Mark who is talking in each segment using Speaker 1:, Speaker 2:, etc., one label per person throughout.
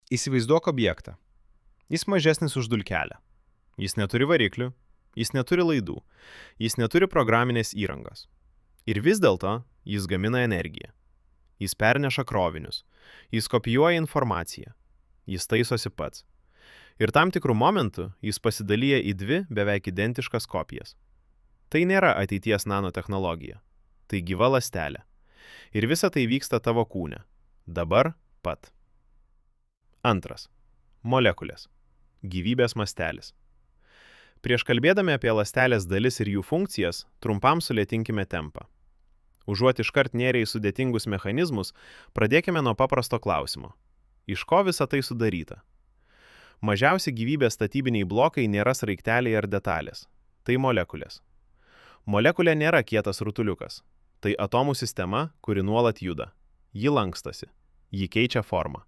Speaker 1: Įsivaizduok objektą. Jis mažesnis už dulkelę. Jis neturi variklių, jis neturi laidų, jis neturi programinės įrangos. Ir vis dėlto jis gamina energiją. Jis perneša krovinius, jis kopijuoja informaciją, jis taisosi pats. Ir tam tikrų momentų jis pasidalyja į dvi beveik identiškas kopijas. Tai nėra ateities nanotechnologija. Tai gyva ląstelė. Ir visa tai vyksta tavo kūne. Dabar pat. Antras. Molekulės. Gyvybės mastelis. Prieš kalbėdami apie ląstelės dalis ir jų funkcijas, trumpam sulėtinkime tempą. Užuot iškart nėrę į sudėtingus mechanizmus, pradėkime nuo paprasto klausimo. Iš ko visa tai sudaryta? Mažiausi gyvybės statybiniai blokai nėra sraigteliai ar detalės. Tai molekulės. Molekulė nėra kietas rutuliukas. Tai atomų sistema, kuri nuolat juda. Ji lankstasi. Ji keičia formą.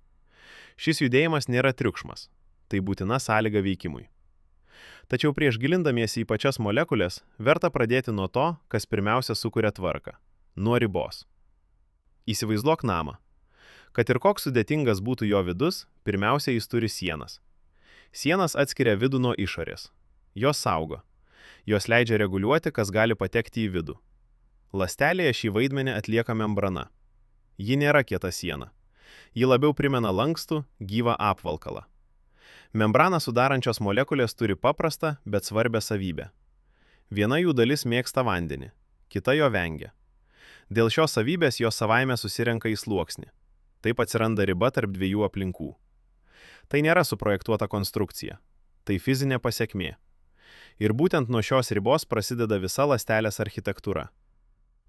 Speaker 1: Šis judėjimas nėra triukšmas. Tai būtina sąlyga veikimui. Tačiau prieš gilindamiesi į pačias molekulės, verta pradėti nuo to, kas pirmiausia sukuria tvarką. Nuo ribos. Įsivaizduok namą. Kad ir koks sudėtingas būtų jo vidus, pirmiausia jis turi sienas. Sienas atskiria vidų nuo išorės. Jos saugo. Jos leidžia reguliuoti, kas gali patekti į vidų. Ląstelėje šį vaidmenį atlieka membrana. Ji nėra kieta siena. Ji labiau primena lankstų, gyvą apvalkalą. Membraną sudarančios molekulės turi paprastą, bet svarbią savybę. Viena jų dalis mėgsta vandenį, kita jo vengia. Dėl šios savybės jos savaime susirenka į sluoksnį. Taip atsiranda riba tarp dviejų aplinkų. Tai nėra suprojektuota konstrukcija. Tai fizinė pasekmė. Ir būtent nuo šios ribos prasideda visa ląstelės architektūra.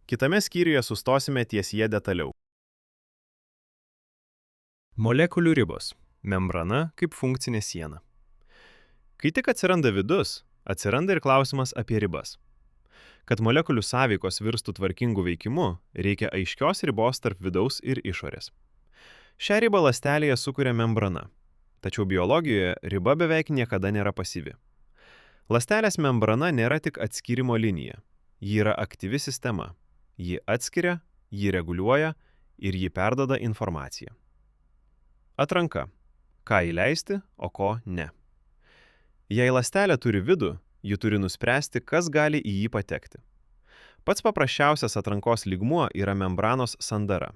Speaker 1: Kitame skyriuje sustosime ties jie detaliau. Molekulių ribos. Membrana kaip funkcinė siena. Kai tik atsiranda vidus, atsiranda ir klausimas apie ribas. Kad molekulių sąveikos virstų tvarkingų veikimu, reikia aiškios ribos tarp vidaus ir išorės. Šią ribą ląstelėje sukuria membrana. Tačiau biologijoje riba beveik niekada nėra pasyvi. Ląstelės membrana nėra tik atskyrimo linija. Ji yra aktyvi sistema. Ji atskiria, ji reguliuoja ir ji perduoda informaciją. Atranka. Ką įleisti, o ko ne. Jei ląstelė turi vidų, ji turi nuspręsti, kas gali į jį patekti. Pats paprasčiausias atrankos lygmuo yra membranos sandara.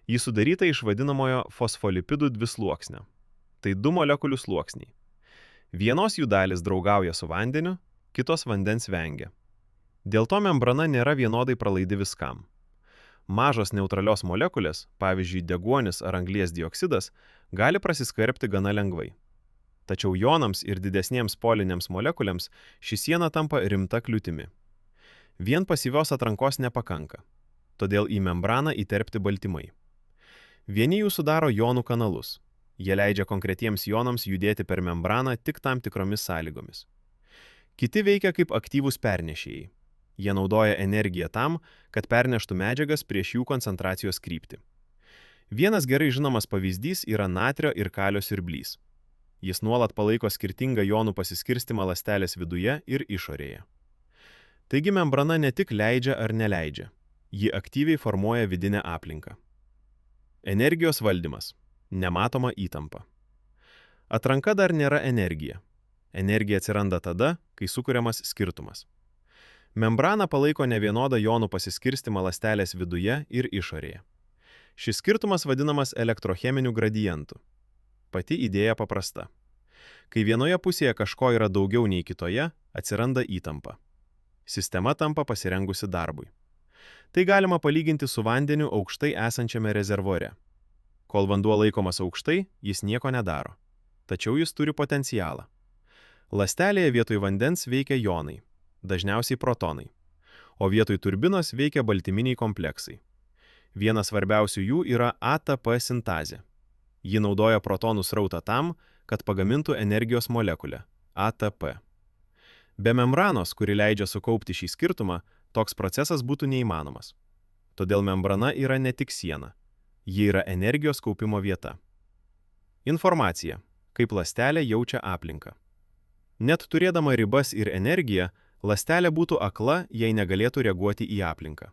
Speaker 1: Ji sudaryta iš vadinamojo fosfolipidų dvisluoksnio. Tai du molekulių sluoksniai. Vienos jų dalis draugauja su vandeniu, kitos vandens vengia. Dėl to membrana nėra vienodai pralaidi viskam. Mažos neutralios molekulės, pavyzdžiui, deguonis ar anglies dioksidas, gali prasiskverbti gana lengvai. Tačiau jonams ir didesniems polinėms molekulėms ši siena tampa rimta kliūtimi. Vien pasyvios atrankos nepakanka, todėl į membraną įterpti baltymai. Vieni jų sudaro jonų kanalus. Jie leidžia konkretiems jonams judėti per membraną tik tam tikromis sąlygomis. Kiti veikia kaip aktyvūs pernešėjai. Jie naudoja energiją tam, kad perneštų medžiagas prieš jų koncentracijos kryptį. Vienas gerai žinomas pavyzdys yra natrio ir kalio siurblys. Jis nuolat palaiko skirtingą jonų pasiskirstimą ląstelės viduje ir išorėje. Taigi membrana ne tik leidžia ar neleidžia, ji aktyviai formuoja vidinę aplinką. Energijos valdymas. Nematoma įtampa. Atranka dar nėra energija. Energija atsiranda tada, kai sukuriamas skirtumas. Membrana palaiko nevienodą jonų pasiskirstimą ląstelės viduje ir išorėje. Šis skirtumas vadinamas elektrocheminiu gradientu. Pati idėja paprasta. Kai vienoje pusėje kažko yra daugiau nei kitoje, atsiranda įtampa. Sistema tampa pasirengusi darbui. Tai galima palyginti su vandeniu aukštai esančiame rezervuare. Kol vanduo laikomas aukštai, jis nieko nedaro. Tačiau jis turi potencialą. Ląstelėje vietoj vandens veikia jonai, dažniausiai protonai, o vietoj turbinos veikia baltyminiai kompleksai. Vienas svarbiausių jų yra ATP sintazė. Ji naudoja protonų srautą tam, kad pagamintų energijos molekulę – ATP. Be membranos, kuri leidžia sukaupti šį skirtumą, toks procesas būtų neįmanomas. Todėl membrana yra ne tik siena. Ji yra energijos kaupimo vieta. Informacija. Kaip ląstelė jaučia aplinką. Net turėdama ribas ir energiją, ląstelė būtų akla, jei negalėtų reaguoti į aplinką.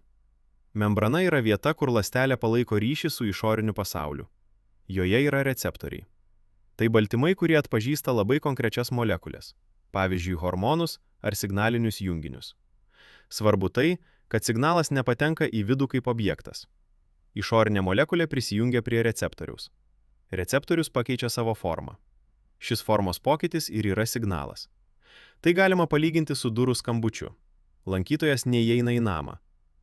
Speaker 1: Membrana yra vieta, kur ląstelė palaiko ryšį su išoriniu pasauliu. Joje yra receptoriai. Tai baltymai, kurie atpažįsta labai konkrečias molekulės, pavyzdžiui, hormonus ar signalinius junginius. Svarbu tai, kad signalas nepatenka į vidų kaip objektas. Išorinė molekulė prisijungia prie receptoriaus. Receptorius pakeičia savo formą. Šis formos pokytis ir yra signalas. Tai galima palyginti su durų skambučiu. Lankytojas neįeina į namą,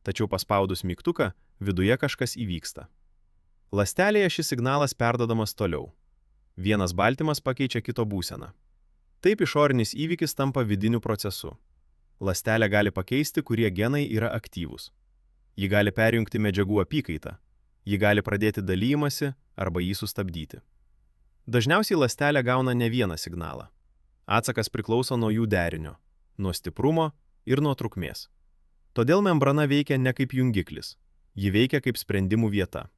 Speaker 1: tačiau paspaudus mygtuką, viduje kažkas įvyksta. Ląstelėje šis signalas perduodamas toliau. Vienas baltymas pakeičia kito būseną. Taip išorinis įvykis tampa vidiniu procesu. Ląstelė gali pakeisti, kurie genai yra aktyvūs. Ji gali perjungti medžiagų apykaitą. Ji gali pradėti dalymasi arba jį sustabdyti. Dažniausiai ląstelė gauna ne vieną signalą. Atsakas priklauso nuo jų derinio, nuo stiprumo ir nuo trukmės. Todėl membrana veikia ne kaip jungiklis. Ji veikia kaip sprendimų vieta.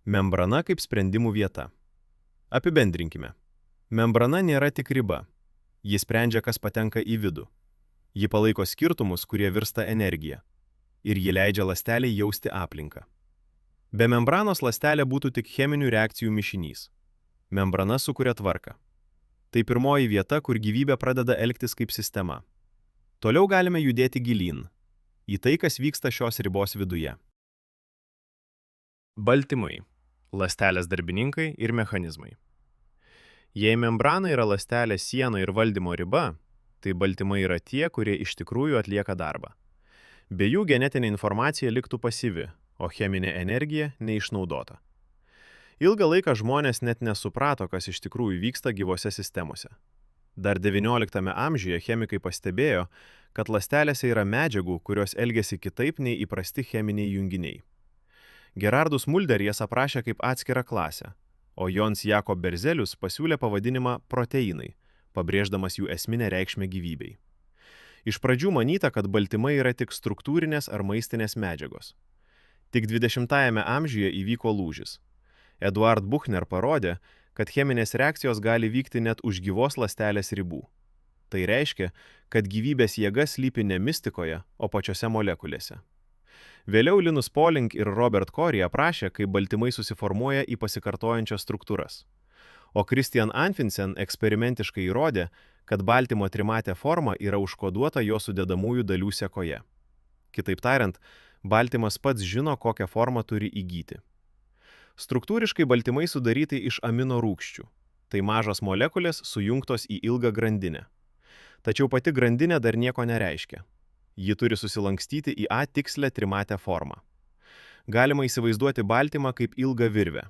Speaker 1: Membrana kaip sprendimų vieta. Apibendrinkime. Membrana nėra tik riba. Ji sprendžia, kas patenka į vidų. Ji palaiko skirtumus, kurie virsta energija. Ir ji leidžia ląstelei jausti aplinką. Be membranos ląstelė būtų tik cheminių reakcijų mišinys. Membrana sukuria tvarką. Tai pirmoji vieta, kur gyvybė pradeda elgtis kaip sistema. Toliau galime judėti gilyn, į tai, kas vyksta šios ribos viduje. Baltymai. Ląstelės darbininkai ir mechanizmai. Jei membrana yra ląstelės siena ir valdymo riba, tai baltymai yra tie, kurie iš tikrųjų atlieka darbą. Be jų genetinė informacija liktų pasyvi, o cheminė energija neišnaudota. Ilgą laiką žmonės net nesuprato, kas iš tikrųjų vyksta gyvose sistemose. Dar XIX amžiuje chemikai pastebėjo, kad ląstelėse yra medžiagų, kurios elgiasi kitaip nei įprasti cheminiai junginiai. Gerardus Mulder jas aprašė kaip atskirą klasę, o Jons Jakob Berzelius pasiūlė pavadinimą proteinai, pabrėždamas jų esminę reikšmę gyvybei. Iš pradžių manyta, kad baltymai yra tik struktūrinės ar maistinės medžiagos. Tik 20-ajame amžiuje įvyko lūžis. Eduard Buchner parodė, kad cheminės reakcijos gali vykti net už gyvos ląstelės ribų. Tai reiškia, kad gyvybės jėga slypi ne mistikoje, o pačiose molekulėse. Vėliau Linus Pauling ir Robert Corey aprašė, kaip baltymai susiformuoja į pasikartojančias struktūras. O Christian Anfinsen eksperimentiškai įrodė, kad baltymo trimatė forma yra užkoduota jo sudedamųjų dalių sekoje. Kitaip tariant, baltymas pats žino, kokią formą turi įgyti. Struktūriškai baltymai sudaryti iš amino rūgščių. Tai mažos molekulės sujungtos į ilgą grandinę. Tačiau pati grandinė dar nieko nereiškia. Ji turi susilankstyti į A tikslę trimatę formą. Galima įsivaizduoti baltymą kaip ilgą virvę.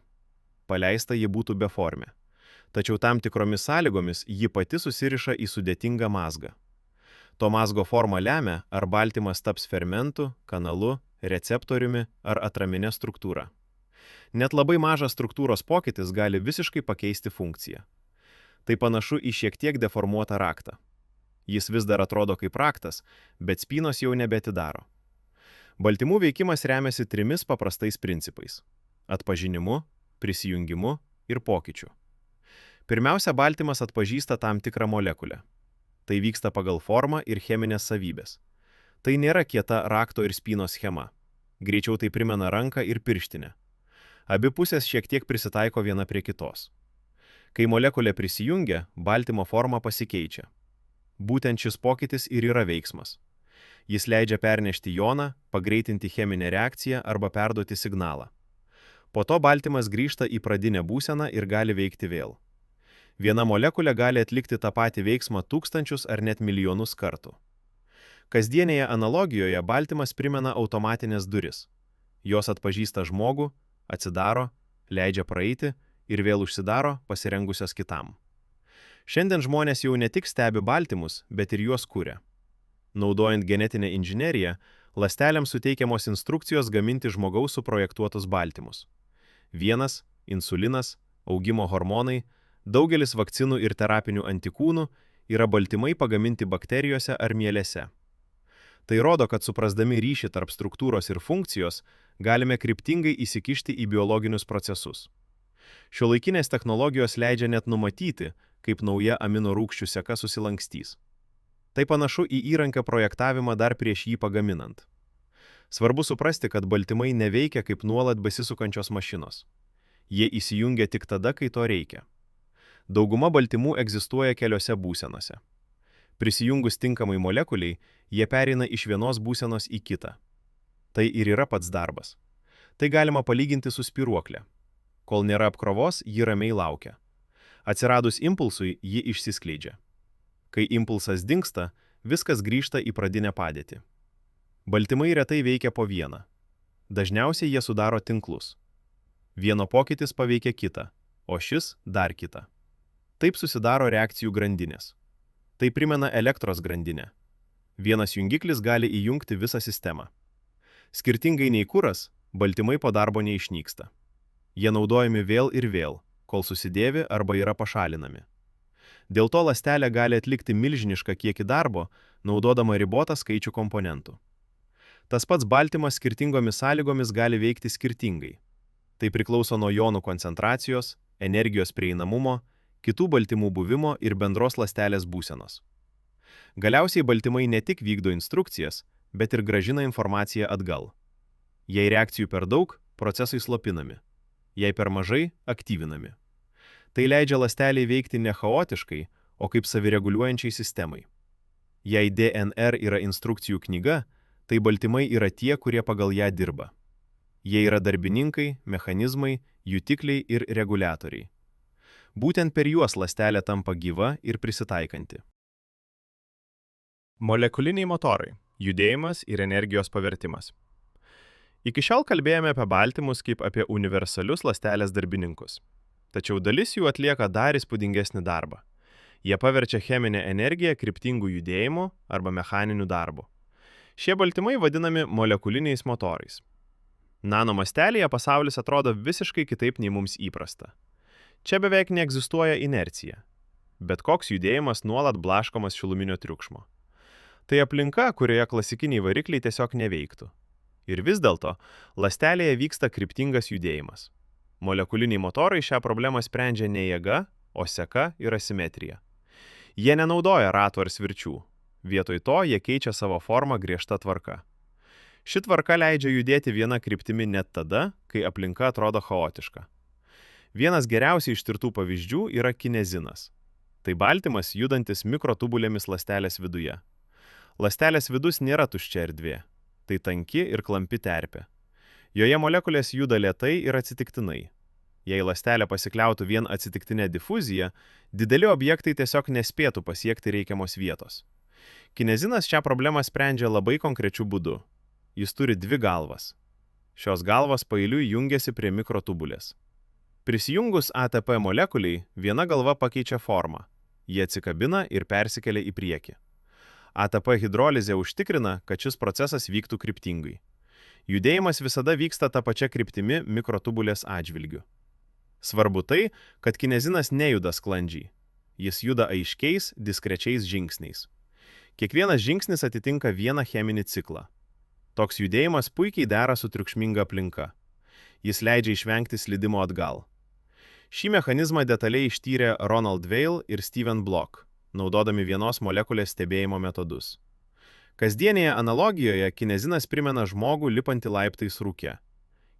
Speaker 1: Paleista ji būtų beformė. Tačiau tam tikromis sąlygomis ji pati susiriša į sudėtingą mazgą. To mazgo forma lemia, ar baltymas taps fermentu, kanalu, receptoriumi ar atraminė struktūra. Net labai mažas struktūros pokytis gali visiškai pakeisti funkciją. Tai panašu į šiek tiek deformuotą raktą. Jis vis dar atrodo kaip raktas, bet spynos jau nebeatidaro. Baltymų veikimas remiasi trimis paprastais principais – atpažinimu, prisijungimu ir pokyčiu. Pirmiausia, baltymas atpažįsta tam tikrą molekulę. Tai vyksta pagal formą ir cheminės savybės. Tai nėra kieta rakto ir spynos schema. Greičiau tai primena ranką ir pirštinę. Abi pusės šiek tiek prisitaiko viena prie kitos. Kai molekulė prisijungia, baltymo forma pasikeičia. Būtent šis pokytis ir yra veiksmas. Jis leidžia pernešti joną, pagreitinti cheminę reakciją arba perduoti signalą. Po to baltymas grįžta į pradinę būseną ir gali veikti vėl. Viena molekulė gali atlikti tą patį veiksmą tūkstančius ar net milijonus kartų. Kasdienėje analogijoje baltymas primena automatinės duris. Jos atpažįsta žmogų, atsidaro, leidžia praeiti ir vėl užsidaro, pasirengusios kitam. Šiandien žmonės jau ne tik stebi baltymus, bet ir juos kuria. Naudojant genetinę inžineriją, ląstelėms suteikiamos instrukcijos gaminti žmogaus suprojektuotus baltymus. Vienas, insulinas, augimo hormonai, daugelis vakcinų ir terapinių antikūnų yra baltymai pagaminti bakterijose ar mielėse. Tai rodo, kad suprasdami ryšį tarp struktūros ir funkcijos, galime kryptingai įsikišti į biologinius procesus. Šiuolaikinės technologijos leidžia net numatyti, kaip nauja amino rūgščių seka susilankstys. Tai panašu į įrankio projektavimą dar prieš jį pagaminant. Svarbu suprasti, kad baltymai neveikia kaip nuolat besisukančios mašinos. Jie įsijungia tik tada, kai to reikia. Dauguma baltymų egzistuoja keliose būsenose. Prisijungus tinkamai molekuliai, jie pereina iš vienos būsenos į kitą. Tai ir yra pats darbas. Tai galima palyginti su spyruokle. Kol nėra apkrovos, ji ramiai laukia. Atsiradus impulsui, ji išsiskleidžia. Kai impulsas dingsta, viskas grįžta į pradinę padėtį. Baltymai retai veikia po vieną. Dažniausiai jie sudaro tinklus. Vieno pokytis paveikia kitą, o šis dar kitą. Taip susidaro reakcijų grandinės. Tai primena elektros grandinę. Vienas jungiklis gali įjungti visą sistemą. Skirtingai nei kuras, baltymai po darbo neišnyksta. Jie naudojami vėl ir vėl, kol susidėvi arba yra pašalinami. Dėl to ląstelė gali atlikti milžinišką kiekį darbo, naudodama ribotą skaičių komponentų. Tas pats baltymas skirtingomis sąlygomis gali veikti skirtingai. Tai priklauso nuo jonų koncentracijos, energijos prieinamumo, kitų baltymų buvimo ir bendros ląstelės būsenos. Galiausiai baltymai ne tik vykdo instrukcijas, bet ir grąžina informaciją atgal. Jei reakcijų per daug, procesai slopinami. Jei per mažai, aktyvinami. Tai leidžia ląsteliai veikti ne chaotiškai, o kaip savireguliuojančiai sistemai. Jei DNR yra instrukcijų knyga, tai baltymai yra tie, kurie pagal ją dirba. Jie yra darbininkai, mechanizmai, jutikliai ir reguliatoriai. Būtent per juos ląstelė tampa gyva ir prisitaikanti. Molekuliniai motorai – judėjimas ir energijos pavertimas. Iki šiol kalbėjome apie baltymus kaip apie universalius ląstelės darbininkus. Tačiau dalis jų atlieka dar įspūdingesnį darbą. Jie paverčia cheminę energiją kryptingų judėjimų arba mechaninių darbų. Šie baltymai vadinami molekuliniais motorais. Nanomastelyje pasaulis atrodo visiškai kitaip nei mums įprasta. Čia beveik neegzistuoja inercija. Bet koks judėjimas nuolat blaškomas šiluminio triukšmo. Tai aplinka, kurioje klasikiniai varikliai tiesiog neveiktų. Ir vis dėlto, ląstelėje vyksta kryptingas judėjimas. Molekuliniai motorai šią problemą sprendžia ne jėga, o seka ir asimetrija. Jie nenaudoja ratų ar svirčių. Vietoj to jie keičia savo formą griežta tvarka. Ši tvarka leidžia judėti viena kryptimi net tada, kai aplinka atrodo chaotiška. Vienas geriausiai ištirtų pavyzdžių yra kinezinas. Tai baltymas judantis mikrotubulėmis ląstelės viduje. Ląstelės vidus nėra tuščia erdvė. Tai tanki ir klampi terpė. Joje molekulės juda lėtai ir atsitiktinai. Jei ląstelė pasikliautų vien atsitiktinę difuziją, dideli objektai tiesiog nespėtų pasiekti reikiamos vietos. Kinezinas šią problemą sprendžia labai konkrečiu būdu. Jis turi dvi galvas. Šios galvos paeiliui jungiasi prie mikrotubulės. Prisijungus ATP molekuliai, viena galva pakeičia formą. Jie atsikabina ir persikelia į priekį. ATP hidrolizė užtikrina, kad šis procesas vyktų kryptingai. Judėjimas visada vyksta tą pačią kryptimi mikrotubulės atžvilgiu. Svarbu tai, kad kinezinas nejuda sklandžiai. Jis juda aiškiais, diskrečiais žingsniais. Kiekvienas žingsnis atitinka vieną cheminį ciklą. Toks judėjimas puikiai dera su triukšminga aplinka. Jis leidžia išvengti slydimo atgal. Šį mechanizmą detaliai ištyrė Ronald Weil ir Steven Block, naudodami vienos molekulės stebėjimo metodus. Kasdienėje analogijoje kinezinas primena žmogų lipantį laiptais rūke.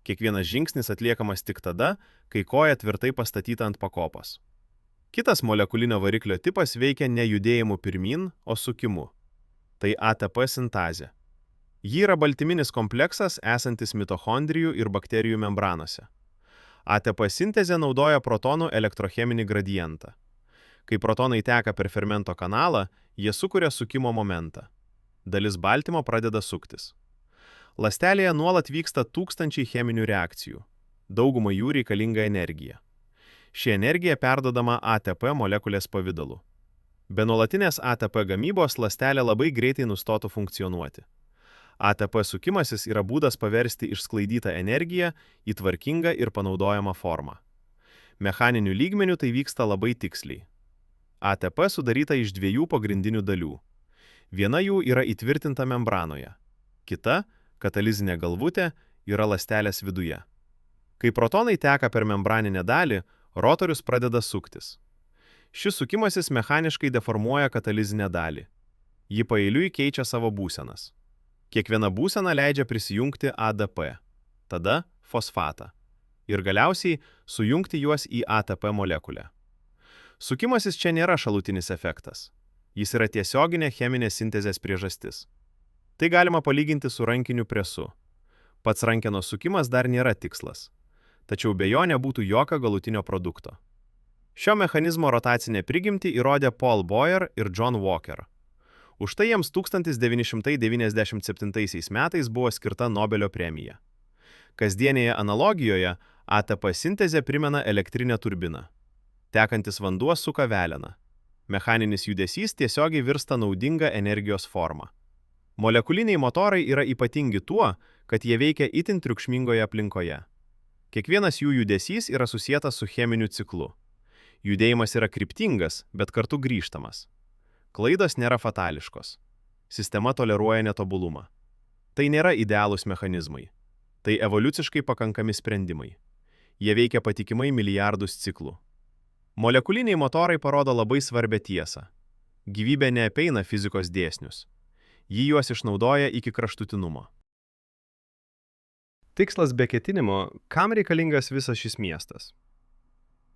Speaker 1: Kiekvienas žingsnis atliekamas tik tada, kai koja tvirtai pastatyta ant pakopos. Kitas molekulinio variklio tipas veikia ne judėjimu pirmyn, o sukimu. Tai ATP sintazė. Ji yra baltyminis kompleksas esantis mitochondrijų ir bakterijų membranose. ATP sintezė naudoja protonų elektrocheminį gradientą. Kai protonai teka per fermento kanalą, jie sukuria sukimo momentą. Dalis baltymo pradeda suktis. Ląstelėje nuolat vyksta tūkstančiai cheminių reakcijų. Dauguma jų reikalinga energija. Ši energija perdodama ATP molekulės pavidalu. Be nuolatinės ATP gamybos ląstelė labai greitai nustotų funkcionuoti. ATP sukimasis yra būdas paversti išsklaidytą energiją į tvarkingą ir panaudojamą formą. Mechaniniu lygmeniu tai vyksta labai tiksliai. ATP sudaryta iš dviejų pagrindinių dalių. Viena jų yra įtvirtinta membranoje. Kita, katalizinė galvutė, yra ląstelės viduje. Kai protonai teka per membraninę dalį, rotorius pradeda suktis. Šis sukimasis mechaniškai deformuoja katalizinę dalį. Ji paeiliui keičia savo būsenas. Kiekviena būsena leidžia prisijungti ADP, tada fosfatą ir galiausiai sujungti juos į ATP molekulę. Sukimasis čia nėra šalutinis efektas. Jis yra tiesioginė cheminės sintezės priežastis. Tai galima palyginti su rankiniu presu. Pats rankenos sukimas dar nėra tikslas, tačiau be jo nebūtų jokio galutinio produkto. Šio mechanizmo rotacinę prigimtį įrodė Paul Boyer ir John Walker. Už tai jiems 1997 metais buvo skirta Nobelio premija. Kasdienėje analogijoje ATP sintezė primena elektrinę turbiną. Tekantis vanduo suka veleną. Mechaninis judesys tiesiogiai virsta naudinga energijos forma. Molekuliniai motorai yra ypatingi tuo, kad jie veikia itin triukšmingoje aplinkoje. Kiekvienas jų judesys yra susietas su cheminiu ciklu. Judėjimas yra kryptingas, bet kartu grįžtamas. Klaidos nėra fatališkos. Sistema toleruoja netobulumą. Tai nėra idealūs mechanizmai. Tai evoliuciškai pakankami sprendimai. Jie veikia patikimai milijardus ciklų. Molekuliniai motorai parodo labai svarbią tiesą. Gyvybė neapeina fizikos dėsnius. Ji juos išnaudoja iki kraštutinumo. Tikslas be ketinimo, kam reikalingas visas šis miestas?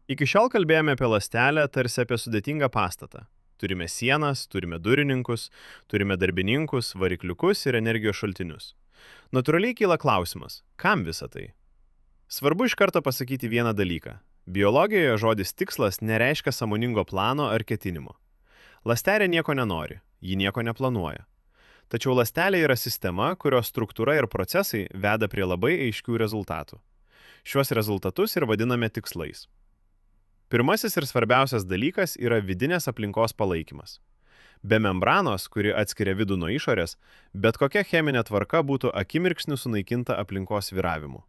Speaker 1: Iki šiol kalbėjome apie ląstelę tarsi apie sudėtingą pastatą. Turime sienas, turime durininkus, turime darbininkus, varikliukus ir energijos šaltinius. Natūraliai kyla klausimas, kam visa tai? Svarbu iš karto pasakyti vieną dalyką. Biologijoje žodis tikslas nereiškia sąmoningo plano ar ketinimo. Ląstelė nieko nenori, ji nieko neplanuoja. Tačiau ląstelė yra sistema, kurios struktūra ir procesai veda prie labai aiškių rezultatų. Šiuos rezultatus ir vadiname tikslais. Pirmasis ir svarbiausias dalykas yra vidinės aplinkos palaikymas. Be membranos, kuri atskiria vidų nuo išorės, bet kokia cheminė tvarka būtų akimirksniu sunaikinta aplinkos svyravimu.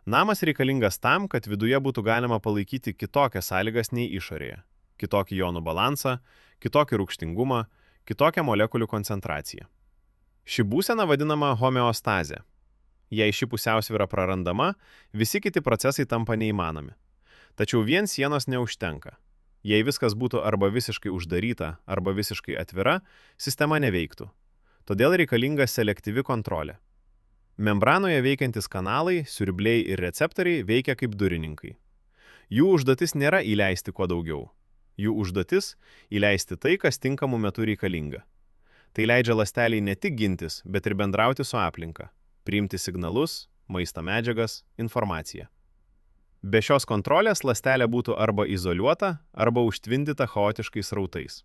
Speaker 1: Namas reikalingas tam, kad viduje būtų galima palaikyti kitokias sąlygas nei išorėje. Kitokį jonų balansą, kitokį rūgštingumą, kitokią molekulių koncentraciją. Ši būsena vadinama homeostazė. Jei ši pusiausvyra prarandama, visi kiti procesai tampa neįmanomi. Tačiau vien sienos neužtenka. Jei viskas būtų arba visiškai uždaryta, arba visiškai atvira, sistema neveiktų. Todėl reikalinga selektyvi kontrolė. Membranoje veikiantis kanalai, siurbliai ir receptoriai veikia kaip durininkai. Jų užduotis nėra įleisti kuo daugiau. Jų užduotis – įleisti tai, kas tinkamu metu reikalinga. Tai leidžia ląsteliai ne tik gintis, bet ir bendrauti su aplinka, priimti signalus, maisto medžiagas, informaciją. Be šios kontrolės ląstelė būtų arba izoliuota, arba užtvindyta chaotiškais srautais.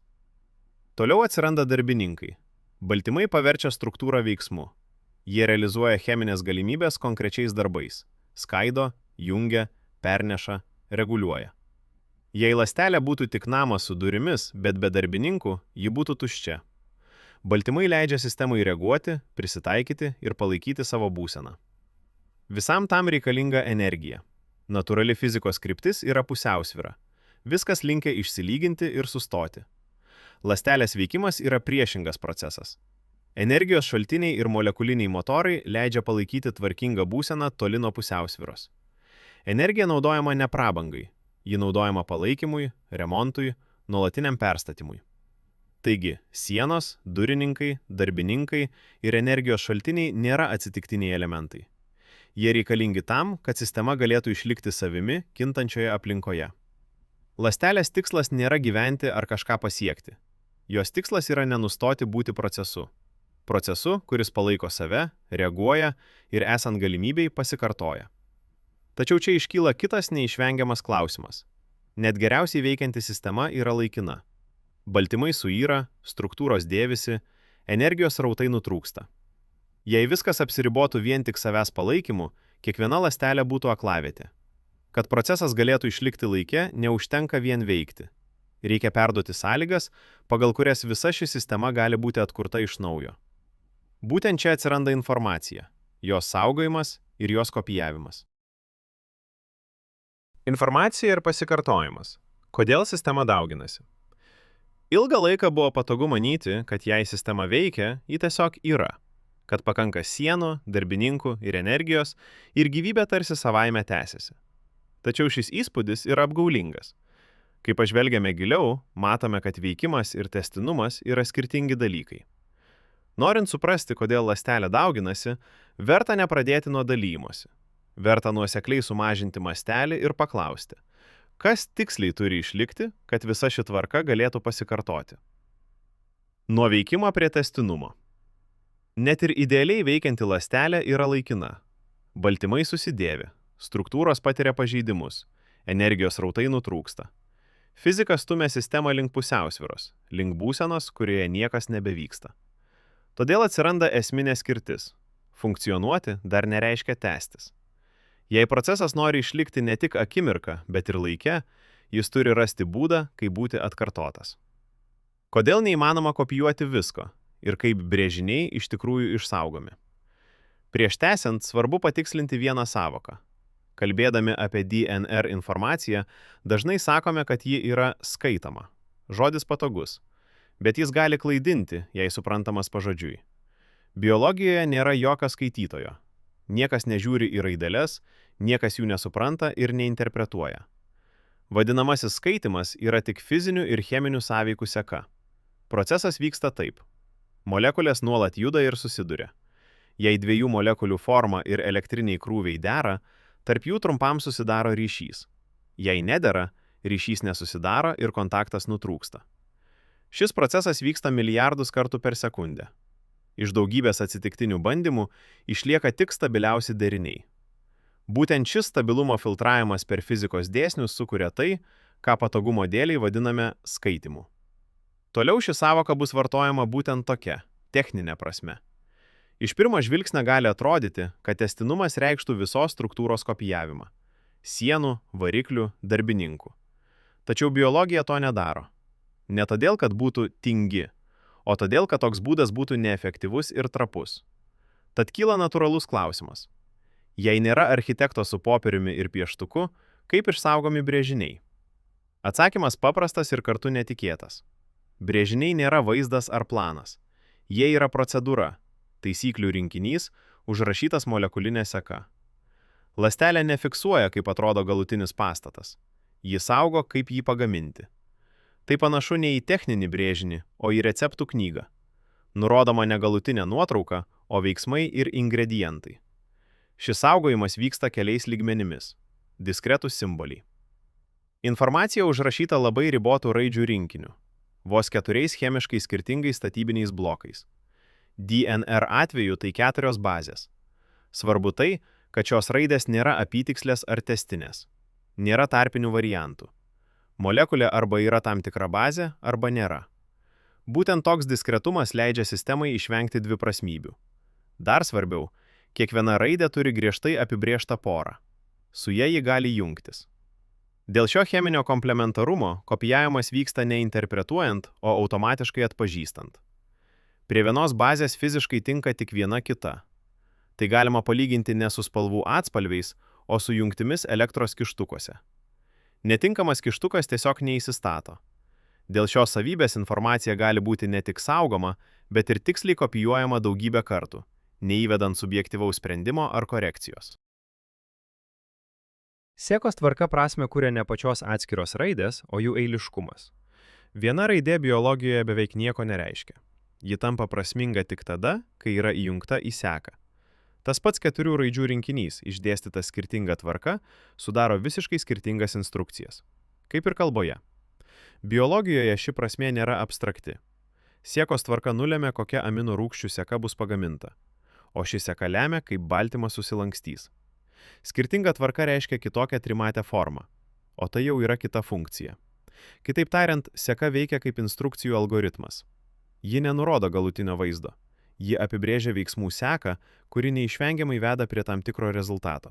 Speaker 1: Toliau atsiranda darbininkai. Baltymai paverčia struktūrą veiksmu. Jie realizuoja cheminės galimybės konkrečiais darbais. Skaido, jungia, perneša, reguliuoja. Jei ląstelė būtų tik namas su durimis, bet be darbininkų, ji būtų tuščia. Baltymai leidžia sistemai reaguoti, prisitaikyti ir palaikyti savo būseną. Visam tam reikalinga energija. Natūrali fizikos kryptis yra pusiausvyra. Viskas linkia išsilyginti ir sustoti. Ląstelės veikimas yra priešingas procesas. Energijos šaltiniai ir molekuliniai motorai leidžia palaikyti tvarkingą būseną toli nuo pusiausvyros. Energija naudojama ne prabangai. Ji naudojama palaikymui, remontui, nuolatiniam perstatymui. Taigi, sienos, durininkai, darbininkai ir energijos šaltiniai nėra atsitiktiniai elementai. Jie reikalingi tam, kad sistema galėtų išlikti savimi kintančioje aplinkoje. Ląstelės tikslas nėra gyventi ar kažką pasiekti. Jos tikslas yra nenustoti būti procesu. Procesu, kuris palaiko save, reaguoja ir esant galimybei pasikartoja. Tačiau čia iškyla kitas neišvengiamas klausimas. Net geriausiai veikianti sistema yra laikina. Baltymai suyra, struktūros dėvisi, energijos srautai nutrūksta. Jei viskas apsiribotų vien tik savęs palaikymu, kiekviena ląstelė būtų aklavietė. Kad procesas galėtų išlikti laike, neužtenka vien veikti. Reikia perduoti sąlygas, pagal kurias visa ši sistema gali būti atkurta iš naujo. Būtent čia atsiranda informacija, jos saugojimas ir jos kopijavimas. Informacija ir pasikartojimas. Kodėl sistema dauginasi? Ilgą laiką buvo patogu manyti, kad jei sistema veikia, ji tiesiog yra. Kad pakanka sienų, darbininkų ir energijos ir gyvybė tarsi savaime tęsiasi. Tačiau šis įspūdis yra apgaulingas. Kai pažvelgiame giliau, matome, kad veikimas ir tęstinumas yra skirtingi dalykai. Norint suprasti, kodėl ląstelė dauginasi, verta nepradėti nuo dalymosi. Verta nuosekliai sumažinti mastelį ir paklausti, Kas tiksliai turi išlikti, kad visa ši tvarka galėtų pasikartoti? Nuo veikimo prie tęstinumo. Net ir idealiai veikianti ląstelė yra laikina. Baltymai susidėvi, struktūros patiria pažeidimus, energijos rautai nutrūksta. Fizika stumia sistemą link pusiausvyros, link būsenos, kurioje niekas nebevyksta. Todėl atsiranda esminė skirtis. Funkcionuoti dar nereiškia tęstis. Jei procesas nori išlikti ne tik akimirką, bet ir laike, jis turi rasti būdą, kaip būti atkartotas. Kodėl neįmanoma kopijuoti visko ir kaip brėžiniai iš tikrųjų išsaugomi? Prieš tęsiant svarbu patikslinti vieną sąvoką. Kalbėdami apie DNR informaciją, dažnai sakome, kad ji yra skaitoma. Žodis patogus, bet jis gali klaidinti, jei suprantamas pažodžiui. Biologijoje nėra jokio skaitytojo. Niekas nežiūri į raideles, niekas jų nesupranta ir neinterpretuoja. Vadinamasis skaitimas yra tik fizinių ir cheminių sąveikų seka. Procesas vyksta taip. Molekulės nuolat juda ir susiduria. Jei dviejų molekulių forma ir elektriniai krūviai dera, tarp jų trumpam susidaro ryšys. Jei nedera, ryšys nesusidaro ir kontaktas nutrūksta. Šis procesas vyksta milijardus kartų per sekundę. Iš daugybės atsitiktinių bandymų išlieka tik stabiliausi deriniai. Būtent šis stabilumo filtravimas per fizikos dėsnius sukuria tai, ką patogumo dėliai vadiname skaitimu. Toliau ši sąvoka bus vartojama būtent tokia, techninė prasme. Iš pirmo žvilgsnio gali atrodyti, kad tęstinumas reikštų visos struktūros kopijavimą – sienų, variklių, darbininkų. Tačiau biologija to nedaro. Ne todėl, kad būtų tingi, o todėl, kad toks būdas būtų neefektyvus ir trapus. Tad kyla natūralus klausimas. Jei nėra architekto su popieriumi ir pieštuku, kaip išsaugomi brėžiniai? Atsakymas paprastas ir kartu netikėtas. Brėžiniai nėra vaizdas ar planas. Jie yra procedūra, taisyklių rinkinys, užrašytas molekulinė seka. Ląstelė nefiksuoja, kaip atrodo galutinis pastatas. Ji saugo, kaip jį pagaminti. Tai panašu ne į techninį brėžinį, o į receptų knygą. Nurodoma ne galutinė nuotrauka, o veiksmai ir ingredientai. Šis saugojimas vyksta keliais lygmenimis. Diskretūs simboliai. Informacija užrašyta labai ribotų raidžių rinkiniu. Vos 4 chemiškai skirtingais statybiniais blokais. DNR atveju tai 4 bazės. Svarbu tai, kad šios raidės nėra apytikslės ar testinės. Nėra tarpinių variantų. Molekulė arba yra tam tikra bazė, arba nėra. Būtent toks diskretumas leidžia sistemai išvengti dviprasmybių. Dar svarbiau, kiekviena raidė turi griežtai apibrėžtą porą. Su ja ji gali jungtis. Dėl šio cheminio komplementarumo kopijavimas vyksta neinterpretuojant, o automatiškai atpažįstant. Prie vienos bazės fiziškai tinka tik viena kita. Tai galima palyginti ne su spalvų atspalviais, o su jungtimis elektros kištukuose. Netinkamas kištukas tiesiog neįsistato. Dėl šios savybės informacija gali būti ne tik saugoma, bet ir tiksliai kopijuojama daugybę kartų, neįvedant subjektyvaus sprendimo ar korekcijos.
Speaker 2: Sekos tvarka prasmę kuria ne pačios atskiros raidės, o jų eiliškumas.
Speaker 1: Viena raidė biologijoje beveik nieko nereiškia. Ji tampa prasminga tik tada, kai yra įjungta į seką. Tas pats 4 raidžių rinkinys, išdėstytas skirtinga tvarka, sudaro visiškai skirtingas instrukcijas. Kaip ir kalboje. Biologijoje ši prasmė nėra abstrakti. Sekos tvarka nulemia, kokia amino rūgščių seka bus pagaminta, o ši seka lemia, kaip baltymas susilankstys. Skirtinga tvarka reiškia kitokią trimatę formą, o tai jau yra kita funkcija. Kitaip tariant, seka veikia kaip instrukcijų algoritmas. Ji nenurodo galutinio vaizdo. Ji apibrėžia veiksmų seką, kuri neišvengiamai veda prie tam tikro rezultato.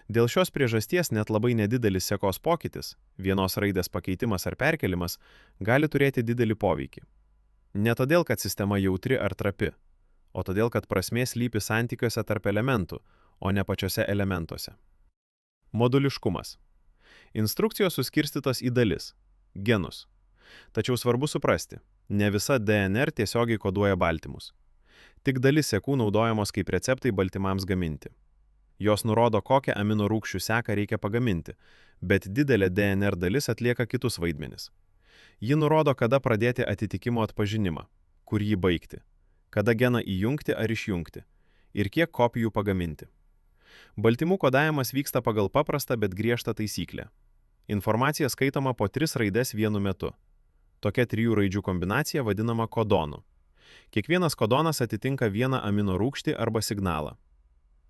Speaker 1: Dėl šios priežasties net labai nedidelis sekos pokytis, vienos raidės pakeitimas ar perkelimas, gali turėti didelį poveikį. Ne todėl, kad sistema jautri ar trapi, o todėl, kad prasmė slypi santykiuose tarp elementų, o ne pačiose elementuose. Moduliškumas. Instrukcijos suskirstytos į dalis – genus. Tačiau svarbu suprasti, ne visa DNR tiesiogiai koduoja baltymus. Tik dalis sekų naudojamos kaip receptai baltymams gaminti. Jos nurodo, kokią amino rūgščių seką reikia pagaminti, bet didelė DNR dalis atlieka kitus vaidmenis. Ji nurodo, kada pradėti atitikimo atpažinimą, kur jį baigti, kada geną įjungti ar išjungti ir kiek kopijų pagaminti. Baltymų kodavimas vyksta pagal paprastą, bet griežtą taisyklę. Informacija skaitoma po 3 raides vienu metu. Tokia 3 raidžių kombinacija vadinama kodonu. Kiekvienas kodonas atitinka vieną amino rūgštį arba signalą.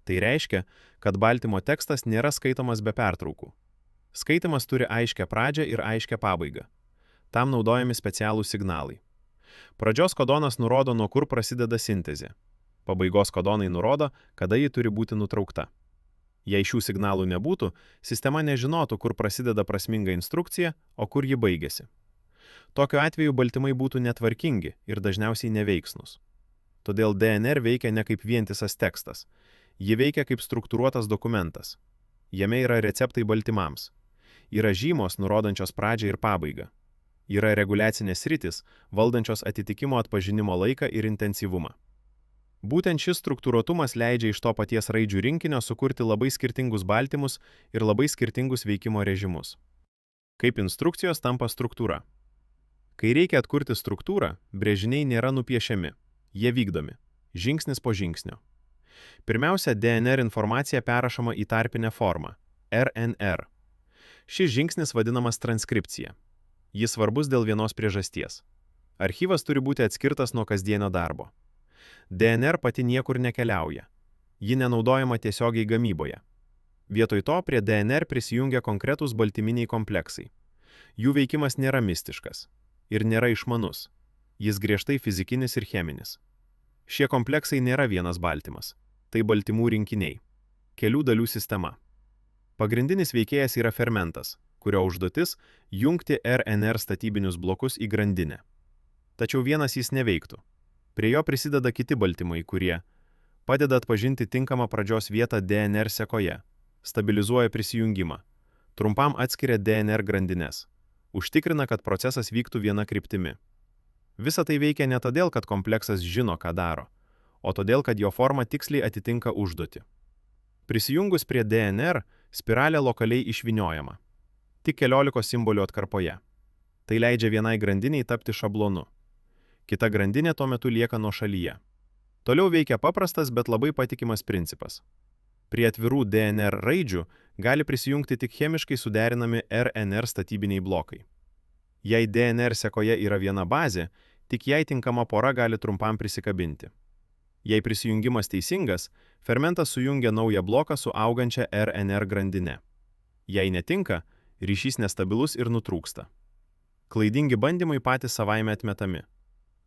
Speaker 1: Tai reiškia, kad baltymo tekstas nėra skaitomas be pertraukų. Skaitimas turi aiškią pradžią ir aiškią pabaigą. Tam naudojami specialūs signalai. Pradžios kodonas nurodo, nuo kur prasideda sintezė. Pabaigos kodonai nurodo, kada ji turi būti nutraukta. Jei šių signalų nebūtų, sistema nežinotų, kur prasideda prasminga instrukcija, o kur ji baigėsi. Tokiu atveju baltymai būtų netvarkingi ir dažniausiai neveiksnūs. Todėl DNR veikia ne kaip vientisas tekstas. Ji veikia kaip struktūruotas dokumentas. Jame yra receptai baltymams. Yra žymos, nurodančios pradžią ir pabaigą. Yra reguliacinės sritis, valdančios atitikimo atpažinimo laiką ir intensyvumą. Būtent šis struktūruotumas leidžia iš to paties raidžių rinkinio sukurti labai skirtingus baltymus ir labai skirtingus veikimo režimus. Kaip instrukcijos tampa struktūra. Kai reikia atkurti struktūrą, brėžiniai nėra nupiešiami, jie vykdomi, žingsnis po žingsnio. Pirmiausia, DNR informacija perrašoma į tarpinę formą – RNR. Šis žingsnis vadinamas transkripcija. Jis svarbus dėl vienos priežasties. Archyvas turi būti atskirtas nuo kasdienio darbo. DNR pati niekur nekeliauja. Ji nenaudojama tiesiogiai gamyboje. Vietoj to prie DNR prisijungia konkretūs baltyminiai kompleksai. Jų veikimas nėra mistiškas ir nėra išmanus. Jis griežtai fizikinis ir cheminis. Šie kompleksai nėra vienas baltymas. Tai baltymų rinkiniai. Kelių dalių sistema. Pagrindinis veikėjas yra fermentas, kurio užduotis – jungti RNR statybinius blokus į grandinę. Tačiau vienas jis neveiktų. Prie jo prisideda kiti baltymai, kurie padeda atpažinti tinkamą pradžios vietą DNR sekoje, stabilizuoja prisijungimą, trumpam atskiria DNR grandines, užtikrina, kad procesas vyktų viena kryptimi. Visa tai veikia ne todėl, kad kompleksas žino, ką daro, o todėl, kad jo forma tiksliai atitinka užduotį. Prisijungus prie DNR, spiralė lokaliai išvyniojama. Tik 14 simbolių atkarpoje. Tai leidžia vienai grandiniai tapti šablonu. Kita grandinė tuo metu lieka nuošalyje. Toliau veikia paprastas, bet labai patikimas principas. Prie atvirų DNR raidžių gali prisijungti tik chemiškai suderinami RNR statybiniai blokai. Jei DNR sekoje yra viena bazė, tik jai tinkama pora gali trumpam prisikabinti. Jei prisijungimas teisingas, fermentas sujungia naują bloką su augančia RNR grandine. Jei netinka, ryšys nestabilus ir nutrūksta. Klaidingi bandymai patys savaime atmetami.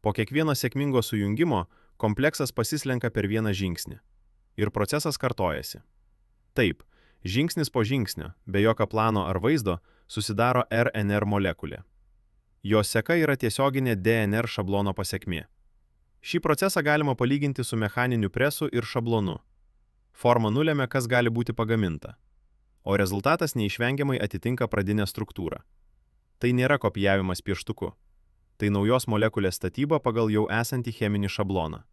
Speaker 1: Po kiekvieno sėkmingo sujungimo kompleksas pasislenka per vieną žingsnį. Ir procesas kartojasi. Taip, žingsnis po žingsnio, be jokio plano ar vaizdo, susidaro RNR molekulė. Jos seka yra tiesioginė DNR šablono pasekmė. Šį procesą galima palyginti su mechaniniu presu ir šablonu. Forma nulemia, kas gali būti pagaminta, o rezultatas neišvengiamai atitinka pradinę struktūrą. Tai nėra kopijavimas pieštuku. Tai naujos molekulės statyba pagal jau esantį cheminį šabloną.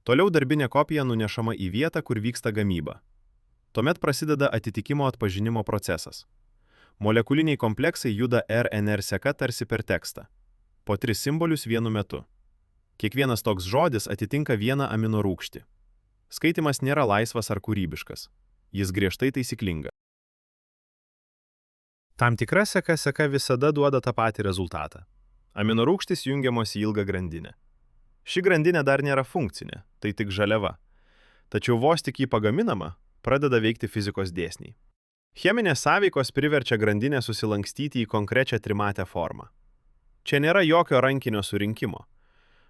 Speaker 1: Toliau darbinė kopija nunešama į vietą, kur vyksta gamyba. Tuomet prasideda atitikimo atpažinimo procesas. Molekuliniai kompleksai juda RNR seka tarsi per tekstą. Po 3 simbolius vienu metu. Kiekvienas toks žodis atitinka vieną amino rūgštį. Skaitimas nėra laisvas ar kūrybiškas. Jis griežtai taisyklingas. Tam tikra seka visada duoda tą patį rezultatą. Amino rūgštys jungiamos į ilgą grandinę. Ši grandinė dar nėra funkcinė, tai tik žaliava. Tačiau vos tik jį pagaminama, pradeda veikti fizikos dėsniai. Cheminės sąveikos priverčia grandinę susilankstyti į konkrečią trimatę formą. Čia nėra jokio rankinio surinkimo.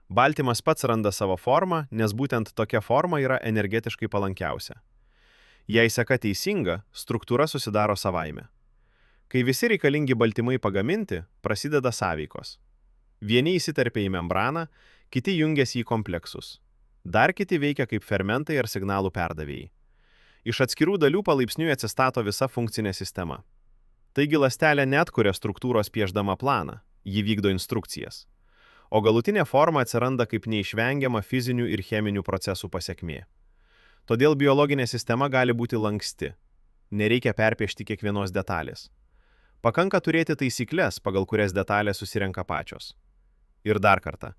Speaker 1: Baltymas pats randa savo formą, nes būtent tokia forma yra energetiškai palankiausia. Jei seka teisinga, struktūra susidaro savaime. Kai visi reikalingi baltymai pagaminti, prasideda sąveikos. Vieni įsiterpia į membraną, kiti jungiasi į kompleksus. Dar kiti veikia kaip fermentai ar signalų perdavėjai. Iš atskirų dalių palaipsniui atsistato visa funkcinė sistema. Taigi ląstelė neatkuria struktūros piešdama planą, ji vykdo instrukcijas. O galutinė forma atsiranda kaip neišvengiama fizinių ir cheminių procesų pasekmė. Todėl biologinė sistema gali būti lanksti. Nereikia perpiešti kiekvienos detalės. Pakanka turėti taisyklės, pagal kurias detalės susirenka pačios. Ir dar kartą.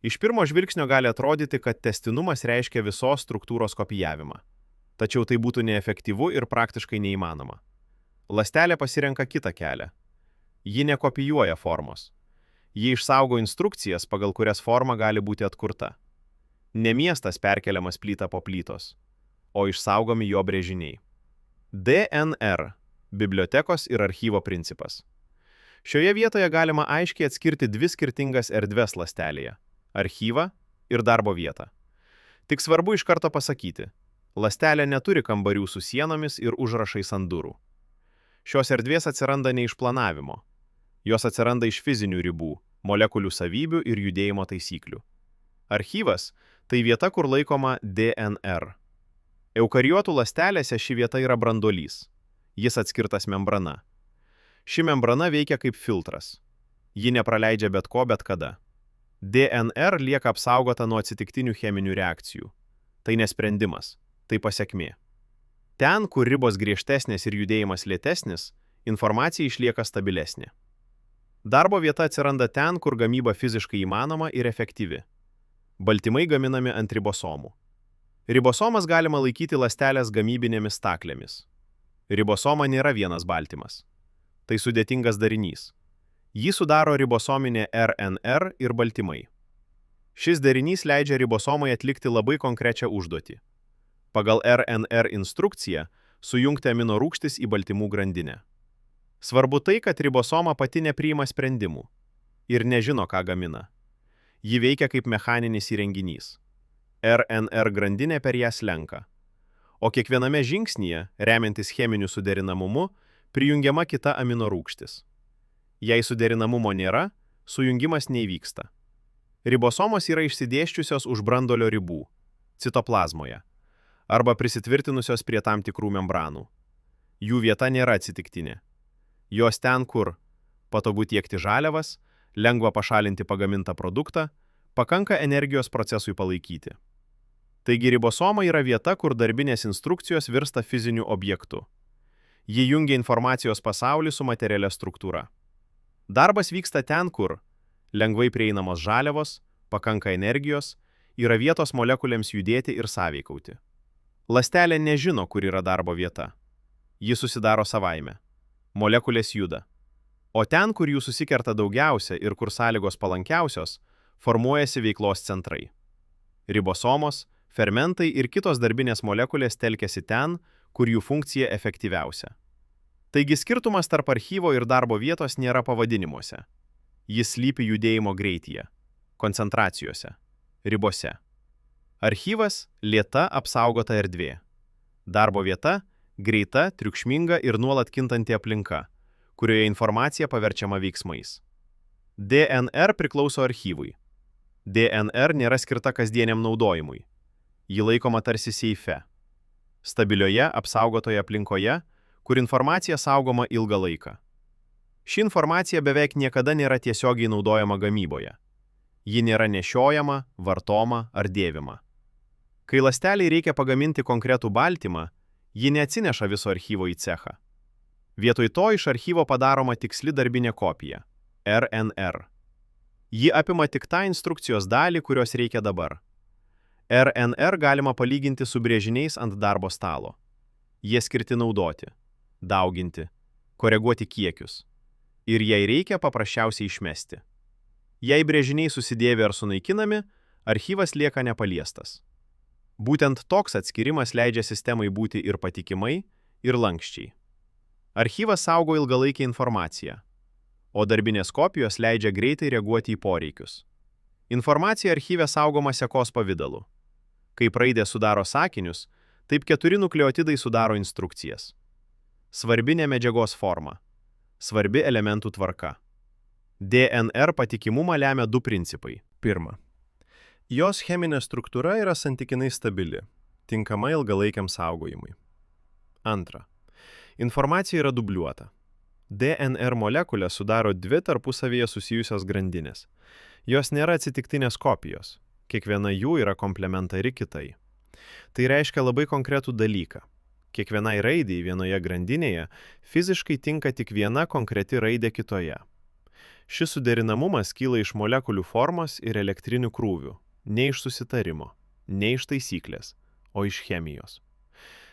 Speaker 1: Iš pirmo žvilgsnio gali atrodyti, kad tęstinumas reiškia visos struktūros kopijavimą. Tačiau tai būtų neefektyvu ir praktiškai neįmanoma. Ląstelė pasirenka kitą kelią. Ji nekopijuoja formos. Ji išsaugo instrukcijas, pagal kurias forma gali būti atkurta. Ne miestas perkeliamas plyta po plytos, o išsaugomi jo brėžiniai. DNR – bibliotekos ir archyvo principas. Šioje vietoje galima aiškiai atskirti dvi skirtingas erdves ląstelėje – archyvą ir darbo vietą. Tik svarbu iš karto pasakyti, ląstelė neturi kambarių su sienomis ir užrašais ant durų. Šios erdvės atsiranda ne iš planavimo. Jos atsiranda iš fizinių ribų, molekulių savybių ir judėjimo taisyklių. Archyvas – tai vieta, kur laikoma DNR. Eukariotų ląstelėse ši vieta yra branduolys. Jis atskirtas membrana. Ši membrana veikia kaip filtras. Ji nepraleidžia bet ko bet kada. DNR lieka apsaugota nuo atsitiktinių cheminių reakcijų. Tai nesprendimas, tai pasekmė. Ten, kur ribos griežtesnės ir judėjimas lėtesnis, informacija išlieka stabilesnė. Darbo vieta atsiranda ten, kur gamyba fiziškai įmanoma ir efektyvi. Baltymai gaminami ant ribosomų. Ribosomas galima laikyti ląstelės gamybinėmis staklėmis. Ribosoma nėra vienas baltymas. Tai sudėtingas darinys. Jį sudaro ribosominė RNR ir baltymai. Šis derinys leidžia ribosomai atlikti labai konkrečią užduotį. Pagal RNR instrukciją sujungti amino rūgštis į baltymų grandinę. Svarbu tai, kad ribosoma pati nepriima sprendimų ir nežino, ką gamina. Ji veikia kaip mechaninis įrenginys. RNR grandinė per ją slenka. O kiekviename žingsnyje, remiantis cheminiu suderinamumu, prijungiama kita amino rūgštis. Jei suderinamumo nėra, sujungimas neįvyksta. Ribosomos yra išsidėsčiusios už branduolio ribų, citoplazmoje, arba prisitvirtinusios prie tam tikrų membranų. Jų vieta nėra atsitiktinė. Jos ten, kur patogu tiekti žaliavas, lengva pašalinti pagamintą produktą, pakanka energijos procesui palaikyti. Taigi ribosoma yra vieta, kur darbinės instrukcijos virsta fiziniu objektu. Ji jungia informacijos pasaulį su materialia struktūra. Darbas vyksta ten, kur lengvai prieinamos žaliavos, pakanka energijos, yra vietos molekulėms judėti ir sąveikauti. Ląstelė nežino, kur yra darbo vieta. Ji susidaro savaime. Molekulės juda. O ten, kur jų susikerta daugiausia ir kur sąlygos palankiausios, formuojasi veiklos centrai. Ribosomos, fermentai ir kitos darbinės molekulės telkiasi ten, kur jų funkcija efektyviausia. Taigi skirtumas tarp archyvo ir darbo vietos nėra pavadinimuose. Jis slypi judėjimo greityje, koncentracijose, ribose. Archyvas – lėta apsaugota erdvė. Darbo vieta – greita, triukšminga ir nuolat kintanti aplinka, kurioje informacija paverčiama veiksmais. DNR priklauso archyvui. DNR nėra skirta kasdieniam naudojimui. Ji laikoma tarsi seife. Stabilioje, apsaugotoje aplinkoje, kur informacija saugoma ilgą laiką. Ši informacija beveik niekada nėra tiesiogiai naudojama gamyboje. Ji nėra nešiojama, vartoma ar dėvima. Kai ląsteliai reikia pagaminti konkretų baltymą, ji neatsineša viso archyvo į cechą. Vietoj to iš archyvo padaroma tiksli darbinė kopija – RNR. Ji apima tik tą instrukcijos dalį, kurios reikia dabar. RNR galima palyginti su brėžiniais ant darbo stalo. Jie skirti naudoti, dauginti, koreguoti kiekius. Ir jei reikia, paprasčiausiai išmesti. Jei brėžiniai susidėvi ar sunaikinami, archyvas lieka nepaliestas. Būtent toks atskirimas leidžia sistemai būti ir patikimai, ir lankščiai. Archyvas saugo ilgalaikę informaciją, o darbinės kopijos leidžia greitai reaguoti į poreikius. Informacija archyve saugoma sekos pavidalu. Kaip raidės sudaro sakinius, taip 4 nukleotidai sudaro instrukcijas. Svarbi ne medžiagos forma. Svarbi elementų tvarka. DNR patikimumą lemia 2 principai.
Speaker 3: Pirma. Jos cheminė struktūra yra santykinai stabili, tinkama ilgalaikiam saugojimui. Antra. Informacija yra dubliuota. DNR molekulę sudaro 2 tarpusavyje susijusios grandinės. Jos nėra atsitiktinės kopijos. Kiekviena jų yra komplementari kitai. Tai reiškia labai konkretų dalyką. Kiekvienai raidei vienoje grandinėje fiziškai tinka tik viena konkreti raidė kitoje. Šis suderinamumas kyla iš molekulių formos ir elektrinių krūvių, ne iš susitarimo, ne iš taisyklės, o iš chemijos.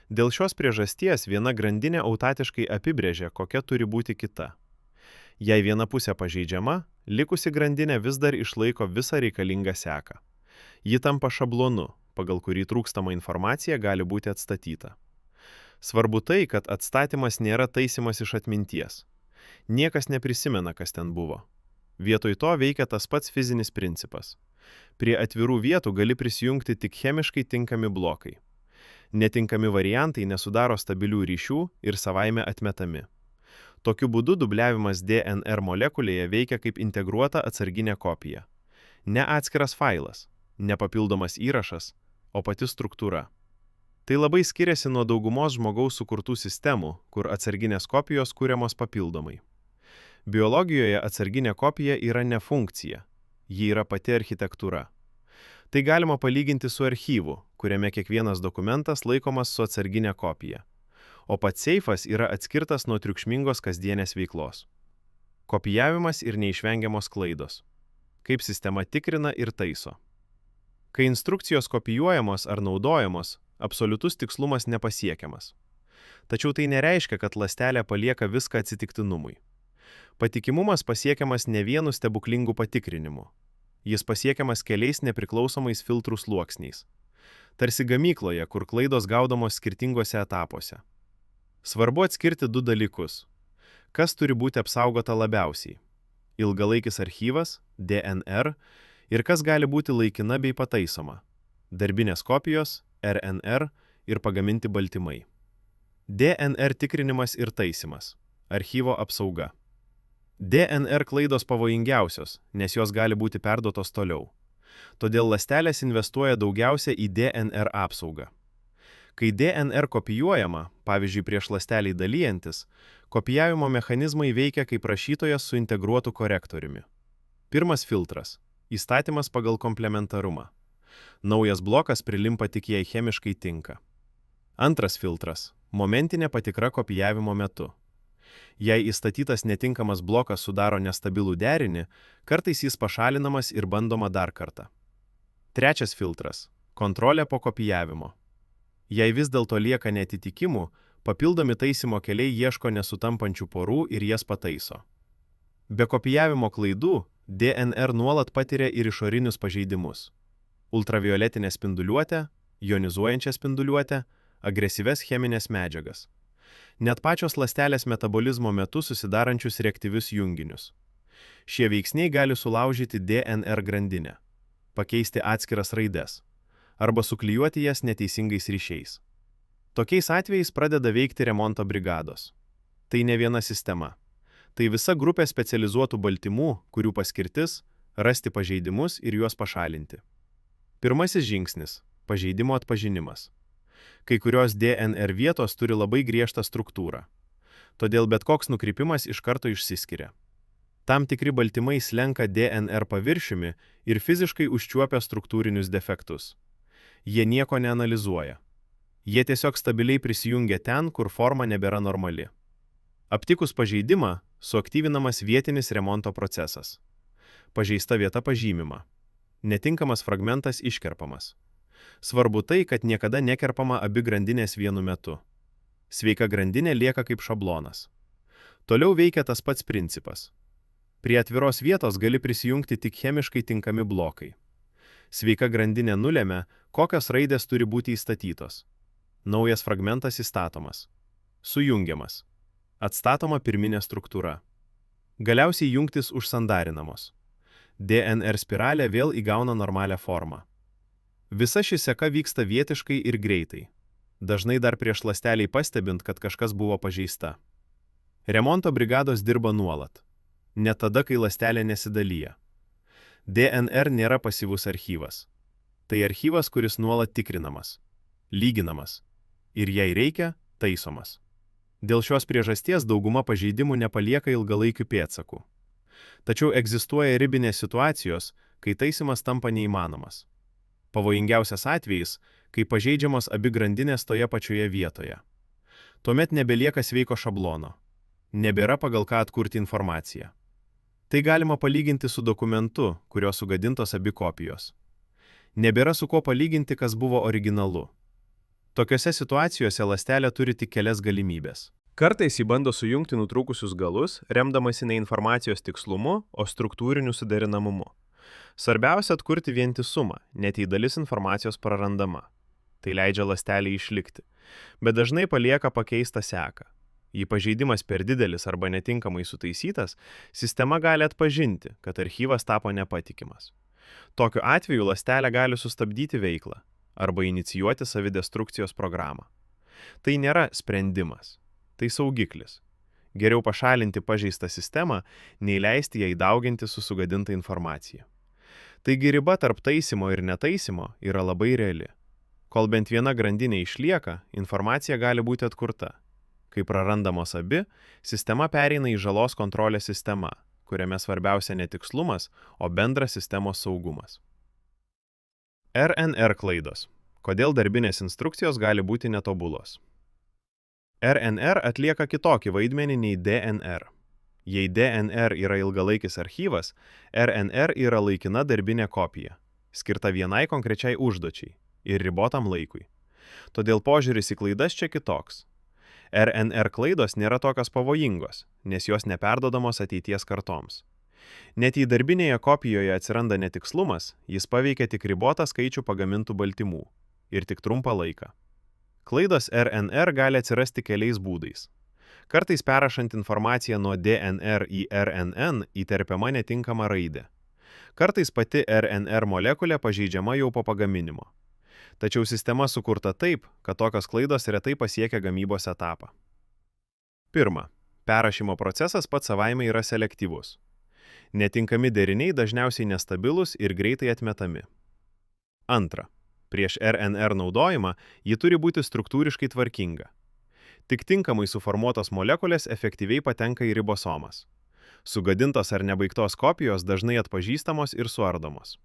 Speaker 3: Dėl šios priežasties viena grandinė automatiškai apibrėžia, kokia turi būti kita. Jei viena pusė pažeidžiama, likusi grandinė vis dar išlaiko visą reikalingą seką. Ji tampa šablonu, pagal kurį trūkstama informacija gali būti atstatyta. Svarbu tai, kad atstatymas nėra taisymas iš atminties. Niekas neprisimena, kas ten buvo. Vietoj to veikia tas pats fizinis principas. Prie atvirų vietų gali prisijungti tik chemiškai tinkami blokai. Netinkami variantai nesudaro stabilių ryšių ir savaime atmetami. Tokiu būdu dubliavimas DNR molekulėje veikia kaip integruota atsarginė kopija. Ne atskiras failas, ne papildomas įrašas, o pati struktūra. Tai labai skiriasi nuo daugumos žmogaus sukurtų sistemų, kur atsarginės kopijos kuriamos papildomai. Biologijoje atsarginė kopija yra ne funkcija, ji yra pati architektūra. Tai galima palyginti su archyvu, kuriame kiekvienas dokumentas laikomas su atsarginė kopija, o pats seifas yra atskirtas nuo triukšmingos kasdienės veiklos. Kopijavimas ir neišvengiamos klaidos. Kaip sistema tikrina ir taiso. Kai instrukcijos kopijuojamos ar naudojamos, absoliutus tikslumas nepasiekiamas. Tačiau tai nereiškia, kad ląstelė palieka viską atsitiktinumui. Patikimumas pasiekiamas ne vienu stebuklingu patikrinimu. Jis pasiekiamas keliais nepriklausomais filtrų sluoksniais. Tarsi gamykloje, kur klaidos gaudomos skirtingose etapuose. Svarbu atskirti du dalykus. Kas turi būti apsaugota labiausiai? Ilgalaikis archyvas, DNR, ir kas gali būti laikina bei pataisoma? Darbinės kopijos, RNR ir pagaminti baltymai. DNR tikrinimas ir taisymas. Archyvo apsauga. DNR klaidos pavojingiausios, nes jos gali būti perduotos toliau. Todėl ląstelės investuoja daugiausia į DNR apsaugą. Kai DNR kopijuojama, pavyzdžiui prieš ląstelį dalyjantis, kopijavimo mechanizmai veikia kaip rašytojas su integruotu korektoriumi. Pirmas filtras – įstatymas pagal komplementarumą. Naujas blokas prilimpa tik jei chemiškai tinka. Antras filtras – momentinė patikra kopijavimo metu. Jei įstatytas netinkamas blokas sudaro nestabilų derinį, kartais jis pašalinamas ir bandoma dar kartą. Trečias filtras – kontrolė po kopijavimo. Jei vis dėlto lieka neatitikimų, papildomi taisymo keliai ieško nesutampančių porų ir jas pataiso. Be kopijavimo klaidų, DNR nuolat patiria ir išorinius pažeidimus. Ultravioletinę spinduliuotę, jonizuojančią spinduliuotę, agresyvias cheminės medžiagas. Net pačios ląstelės metabolizmo metu susidarančius reaktyvius junginius. Šie veiksniai gali sulaužyti DNR grandinę, pakeisti atskiras raides, arba suklijuoti jas neteisingais ryšiais. Tokiais atvejais pradeda veikti remonto brigados. Tai ne viena sistema. Tai visa grupė specializuotų baltymų, kurių paskirtis – rasti pažeidimus ir juos pašalinti. Pirmasis žingsnis – pažeidimo atpažinimas. Kai kurios DNR vietos turi labai griežtą struktūrą. Todėl bet koks nukrypimas iš karto išsiskiria. Tam tikri baltymai slenka DNR paviršiumi ir fiziškai užčiuopia struktūrinius defektus. Jie nieko neanalizuoja. Jie tiesiog stabiliai prisijungia ten, kur forma nebėra normali. Aptikus pažeidimą, suaktyvinamas vietinis remonto procesas. Pažeista vieta pažymima. Netinkamas fragmentas iškerpamas. Svarbu tai, kad niekada nekerpama abi grandinės vienu metu. Sveika grandinė lieka kaip šablonas. Toliau veikia tas pats principas. Prie atviros vietos gali prisijungti tik chemiškai tinkami blokai. Sveika grandinė nulemia, kokios raidės turi būti įstatytos. Naujas fragmentas įstatomas. Sujungiamas. Atstatoma pirminė struktūra. Galiausiai jungtis užsandarinamos. DNR spiralė vėl įgauna normalią formą. Visa ši seka vyksta vietiškai ir greitai. Dažnai dar prieš ląsteliai pastebint, kad kažkas buvo pažeista. Remonto brigados dirba nuolat. Net tada, kai ląstelė nesidalyja. DNR nėra pasyvus archyvas. Tai archyvas, kuris nuolat tikrinamas, lyginamas ir jei reikia, taisomas. Dėl šios priežasties dauguma pažeidimų nepalieka ilgalaikių pėdsakų. Tačiau egzistuoja ribinės situacijos, kai taisymas tampa neįmanomas. Pavojingiausias atvejis, kai pažeidžiamos abi grandinės toje pačioje vietoje. Tuomet nebelieka sveiko šablono. Nebėra pagal ką atkurti informaciją. Tai galima palyginti su dokumentu, kurio sugadintos abi kopijos. Nebėra su kuo palyginti, kas buvo originalu. Tokiose situacijose ląstelė turi tik kelias galimybės. Kartais ji bando sujungti nutrūkusius galus, remdamasi ne informacijos tikslumu, o struktūriniu suderinamumu. Svarbiausia atkurti vientisumą, net jei dalis informacijos prarandama. Tai leidžia ląstelei išlikti, bet dažnai palieka pakeistą seką. Jei pažeidimas per didelis arba netinkamai sutaisytas, sistema gali atpažinti, kad archyvas tapo nepatikimas. Tokiu atveju ląstelė gali sustabdyti veiklą arba inicijuoti savidestrukcijos programą. Tai nėra sprendimas, tai saugiklis. Geriau pašalinti pažeistą sistemą, nei leisti jai dauginti su sugadinta informacija. Taigi riba tarp taisymo ir netaisymo yra labai reali. Kol bent viena grandinė išlieka, informacija gali būti atkurta. Kai prarandamos abi, sistema pereina į žalos kontrolės sistemą, kuriame svarbiausia ne tikslumas, o bendras sistemos saugumas. RNR klaidos. Kodėl darbinės instrukcijos gali būti netobulos? RNR atlieka kitokį vaidmenį nei DNR. Jei DNR yra ilgalaikis archyvas, RNR yra laikina darbinė kopija, skirta vienai konkrečiai užduočiai ir ribotam laikui. Todėl požiūris į klaidas čia kitoks. RNR klaidos nėra tokios pavojingos, nes jos neperdodamos ateities kartoms. Net jei darbinėje kopijoje atsiranda netikslumas, jis paveikia tik ribotą skaičių pagamintų baltymų ir tik trumpą laiką. Klaidos RNR gali atsirasti keliais būdais. Kartais perrašant informaciją nuo DNR į RNN įterpiama netinkama raidė. Kartais pati RNR molekulė pažeidžiama jau po pagaminimo. Tačiau sistema sukurta taip, kad tokios klaidos retai pasiekia gamybos etapą. Pirma, perrašymo procesas pats savaime yra selektyvus. Netinkami deriniai dažniausiai nestabilūs ir greitai atmetami. Antra, prieš RNR naudojimą ji turi būti struktūriškai tvarkinga. Tik tinkamai suformuotos molekulės efektyviai patenka į ribosomas. Sugadintos ar nebaigtos kopijos dažnai atpažįstamos ir suardomos.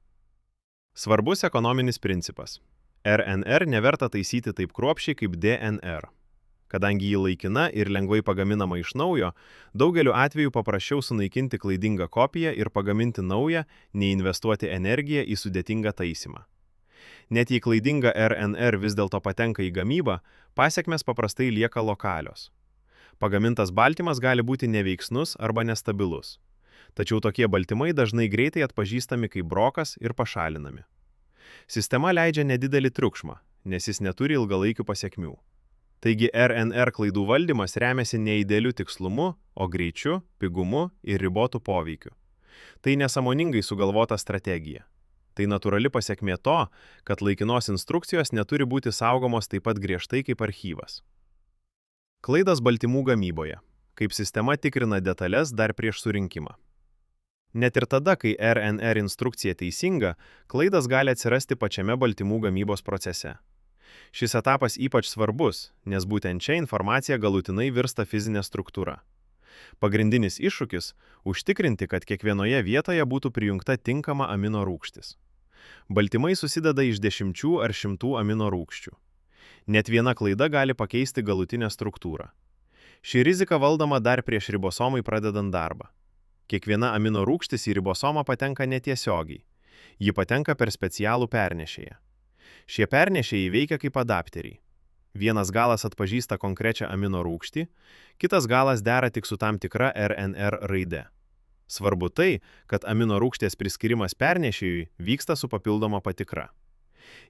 Speaker 3: Svarbus ekonominis principas. RNR neverta taisyti taip kruopščiai kaip DNR. Kadangi ji laikina ir lengvai pagaminama iš naujo, daugeliu atveju paprasčiau sunaikinti klaidingą kopiją ir pagaminti naują, nei investuoti energiją į sudėtingą taisymą. Net jei klaidinga RNR vis dėlto patenka į gamybą, pasekmės paprastai lieka lokalios. Pagamintas baltymas gali būti neveiksnus arba nestabilus. Tačiau tokie baltymai dažnai greitai atpažįstami kaip brokas ir pašalinami. Sistema leidžia nedidelį triukšmą, nes jis neturi ilgalaikių pasekmių. Taigi RNR klaidų valdymas remiasi ne idealiu tikslumu, o greičiu, pigumu ir ribotų poveikiu. Tai nesąmoningai sugalvota strategija. Tai natūrali pasekmė to, kad laikinos instrukcijos neturi būti saugomos taip pat griežtai kaip archyvas. Klaidos baltymų gamyboje. Kaip sistema tikrina detalės dar prieš surinkimą. Net ir tada, kai RNR instrukcija teisinga, klaidas gali atsirasti pačiame baltymų gamybos procese. Šis etapas ypač svarbus, nes būtent čia informacija galutinai virsta fizinė struktūra. Pagrindinis iššūkis – užtikrinti, kad kiekvienoje vietoje būtų prijungta tinkama amino rūgštis. Baltymai susideda iš dešimčių ar šimtų amino rūgščių. Net viena klaida gali pakeisti galutinę struktūrą. Ši rizika valdoma dar prieš ribosomai pradedant darbą. Kiekviena amino rūgštis į ribosomą patenka netiesiogiai. Ji patenka per specialų pernešėją. Šie pernešėjai veikia kaip adapteriai. Vienas galas atpažįsta konkrečią amino rūgštį, kitas galas dera tik su tam tikra RNR raide. Svarbu tai, kad amino rūgštės priskirimas pernešėjui vyksta su papildoma patikra.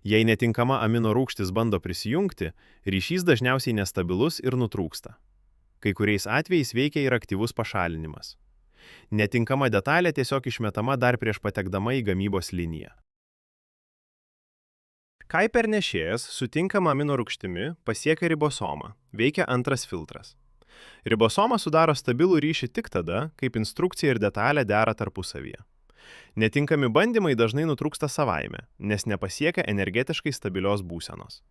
Speaker 3: Jei netinkama amino rūgštis bando prisijungti, ryšys dažniausiai nestabilus ir nutrūksta. Kai kuriais atvejais veikia ir aktyvus pašalinimas. Netinkama detalė tiesiog išmetama dar prieš patekdama į gamybos liniją. Kai pernešėjas su tinkama amino rūgštimi pasiekia ribosomą, veikia antras filtras. Ribosoma sudaro stabilų ryšį tik tada, kaip instrukcija ir detalė dera tarpusavyje. Netinkami bandymai dažnai nutrūksta savaime, nes nepasiekia energetiškai stabilios būsenos.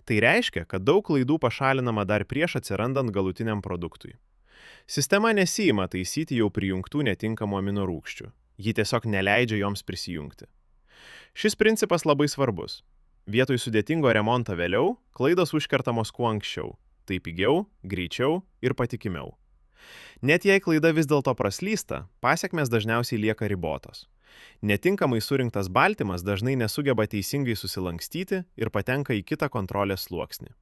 Speaker 3: Tai reiškia, kad daug klaidų pašalinama dar prieš atsirandant galutiniam produktui. Sistema nesiima taisyti jau prijungtų netinkamų amino rūgščių. Ji tiesiog neleidžia joms prisijungti. Šis principas labai svarbus. Vietoj sudėtingo remonto vėliau, klaidos užkertamos kuo anksčiau. Tai pigiau, greičiau ir patikimiau. Net jei klaida vis dėlto praslysta, pasekmės dažniausiai lieka ribotos. Netinkamai surinktas baltymas dažnai nesugeba teisingai susilankstyti ir patenka į kitą kontrolės sluoksnį.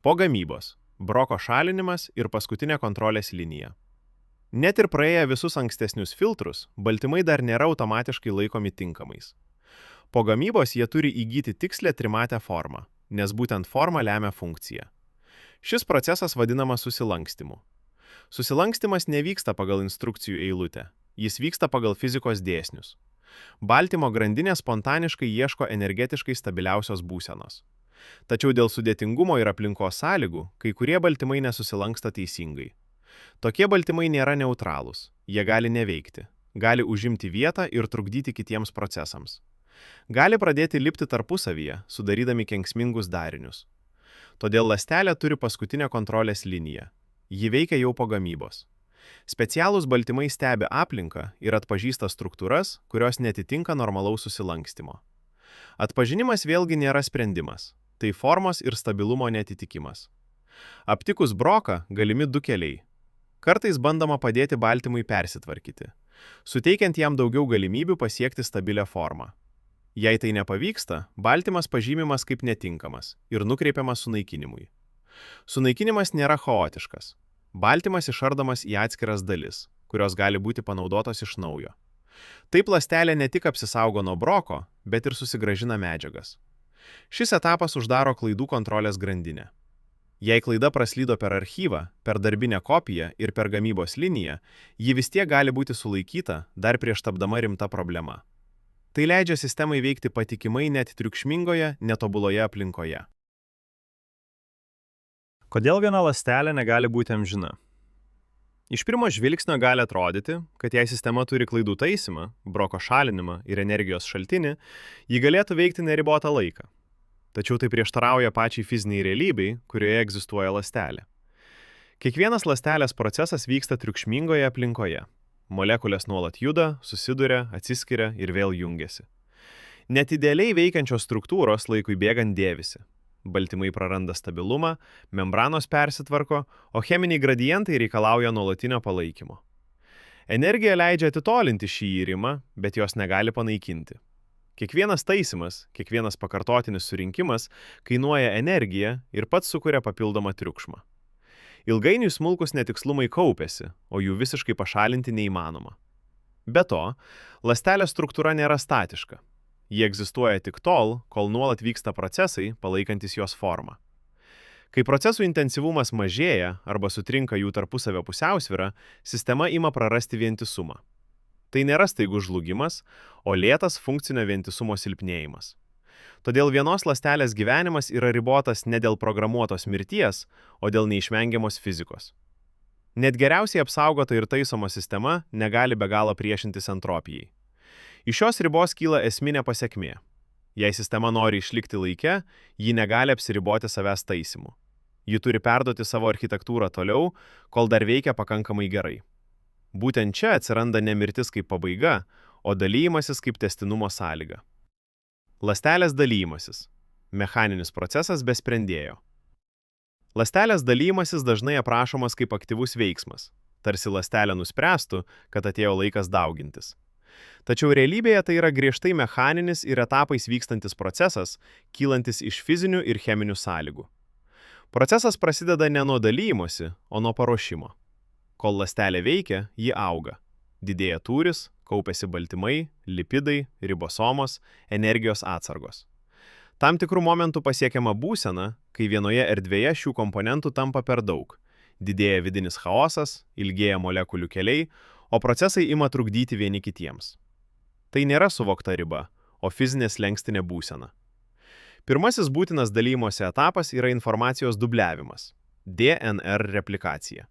Speaker 3: Po gamybos – broko šalinimas ir paskutinė kontrolės linija. Net ir praėję visus ankstesnius filtrus, baltymai dar nėra automatiškai laikomi tinkamais. Po gamybos jie turi įgyti tikslę trimatę formą, nes būtent forma lemia funkciją. Šis procesas vadinamas susilankstymu. Susilankstymas nevyksta pagal instrukcijų eilutę, jis vyksta pagal fizikos dėsnius. Baltymo grandinė spontaniškai ieško energetiškai stabiliausios būsenos. Tačiau dėl sudėtingumo ir aplinkos sąlygų, kai kurie baltymai nesusilanksta teisingai. Tokie baltymai nėra neutralūs, jie gali neveikti, gali užimti vietą ir trukdyti kitiems procesams. Gali pradėti lipti tarpusavyje, sudarydami kenksmingus darinius. Todėl ląstelė turi paskutinę kontrolės liniją. Ji veikia jau po gamybos. Specialūs baltymai stebi aplinką ir atpažįsta struktūras, kurios netitinka normalaus susilankstymo. Atpažinimas vėlgi nėra sprendimas, tai formos ir stabilumo netitikimas. Aptikus broką galimi du keliai. Kartais bandoma padėti baltymui persitvarkyti, suteikiant jam daugiau galimybių pasiekti stabilią formą. Jei tai nepavyksta, baltymas pažymimas kaip netinkamas ir nukreipiamas sunaikinimui. Sunaikinimas nėra chaotiškas. Baltymas išardomas į atskiras dalis, kurios gali būti panaudotos iš naujo. Taip ląstelė ne tik apsisaugo nuo broko, bet ir susigrąžina medžiagas. Šis etapas uždaro klaidų kontrolės grandinę. Jei klaida praslydo per archyvą, per darbinę kopiją ir per gamybos liniją, ji vis tiek gali būti sulaikyta dar prieš tapdama rimta problema. Tai leidžia sistemai veikti patikimai net triukšmingoje, netobuloje aplinkoje.
Speaker 1: Kodėl viena ląstelė negali būti amžina? Iš pirmo žvilgsnio gali atrodyti, kad jei sistema turi klaidų taisymą, broko šalinimą ir energijos šaltinį, ji galėtų veikti neribotą laiką. Tačiau tai prieštarauja pačiai fiziniai realybei, kurioje egzistuoja ląstelė. Kiekvienas ląstelės procesas vyksta triukšmingoje aplinkoje. Molekulės nuolat juda, susiduria, atsiskiria ir vėl jungiasi. Net idealiai veikiančios struktūros laikui bėgant dėvisi. Baltymai praranda stabilumą, membranos persitvarko, o cheminiai gradientai reikalauja nuolatinio palaikymo. Energija leidžia atitolinti šį irimą, bet jos negali panaikinti. Kiekvienas taisymas, kiekvienas pakartotinis surinkimas kainuoja energiją ir pats sukuria papildomą triukšmą. Ilgainiui smulkus netikslumai kaupiasi, o jų visiškai pašalinti neįmanoma. Be to, ląstelės struktūra nėra statiška. Ji egzistuoja tik tol, kol nuolat vyksta procesai, palaikantis jos formą. Kai procesų intensyvumas mažėja arba sutrinka jų tarpusavio pusiausvyrą, sistema ima prarasti vientisumą. Tai nėra staigus žlugimas, o lėtas funkcinio vientisumo silpnėjimas. Todėl vienos ląstelės gyvenimas yra ribotas ne dėl programuotos mirties, o dėl neišvengiamos fizikos. Net geriausiai apsaugota ir taisoma sistema negali be galo priešintis entropijai. Iš šios ribos kyla esminė pasekmė. Jei sistema nori išlikti laike, ji negali apsiriboti savęs taisymu. Ji turi perduoti savo architektūrą toliau, kol dar veikia pakankamai gerai. Būtent čia atsiranda ne mirtis kaip pabaiga, o dalymasis kaip tęstinumo sąlyga. Ląstelės dalymasis – mechaninis procesas be sprendėjo. Ląstelės dalymasis dažnai aprašomas kaip aktyvus veiksmas, tarsi ląstelė nuspręstų, kad atėjo laikas daugintis. Tačiau realybėje tai yra griežtai mechaninis ir etapais vykstantis procesas, kylantis iš fizinių ir cheminių sąlygų. Procesas prasideda ne nuo dalymosi, o nuo paruošimo. Kol ląstelė veikia, ji auga. Didėja tūris, kaupiasi baltymai, lipidai, ribosomos, energijos atsargos. Tam tikrų momentų pasiekiama būsena, kai vienoje erdvėje šių komponentų tampa per daug. Didėja vidinis chaosas, ilgėja molekulių keliai, o procesai ima trukdyti vieni kitiems. Tai nėra suvokta riba, o fizinė slenkstinė būsena. Pirmasis būtinas dalymosi etapas yra informacijos dubliavimas – DNR replikacija.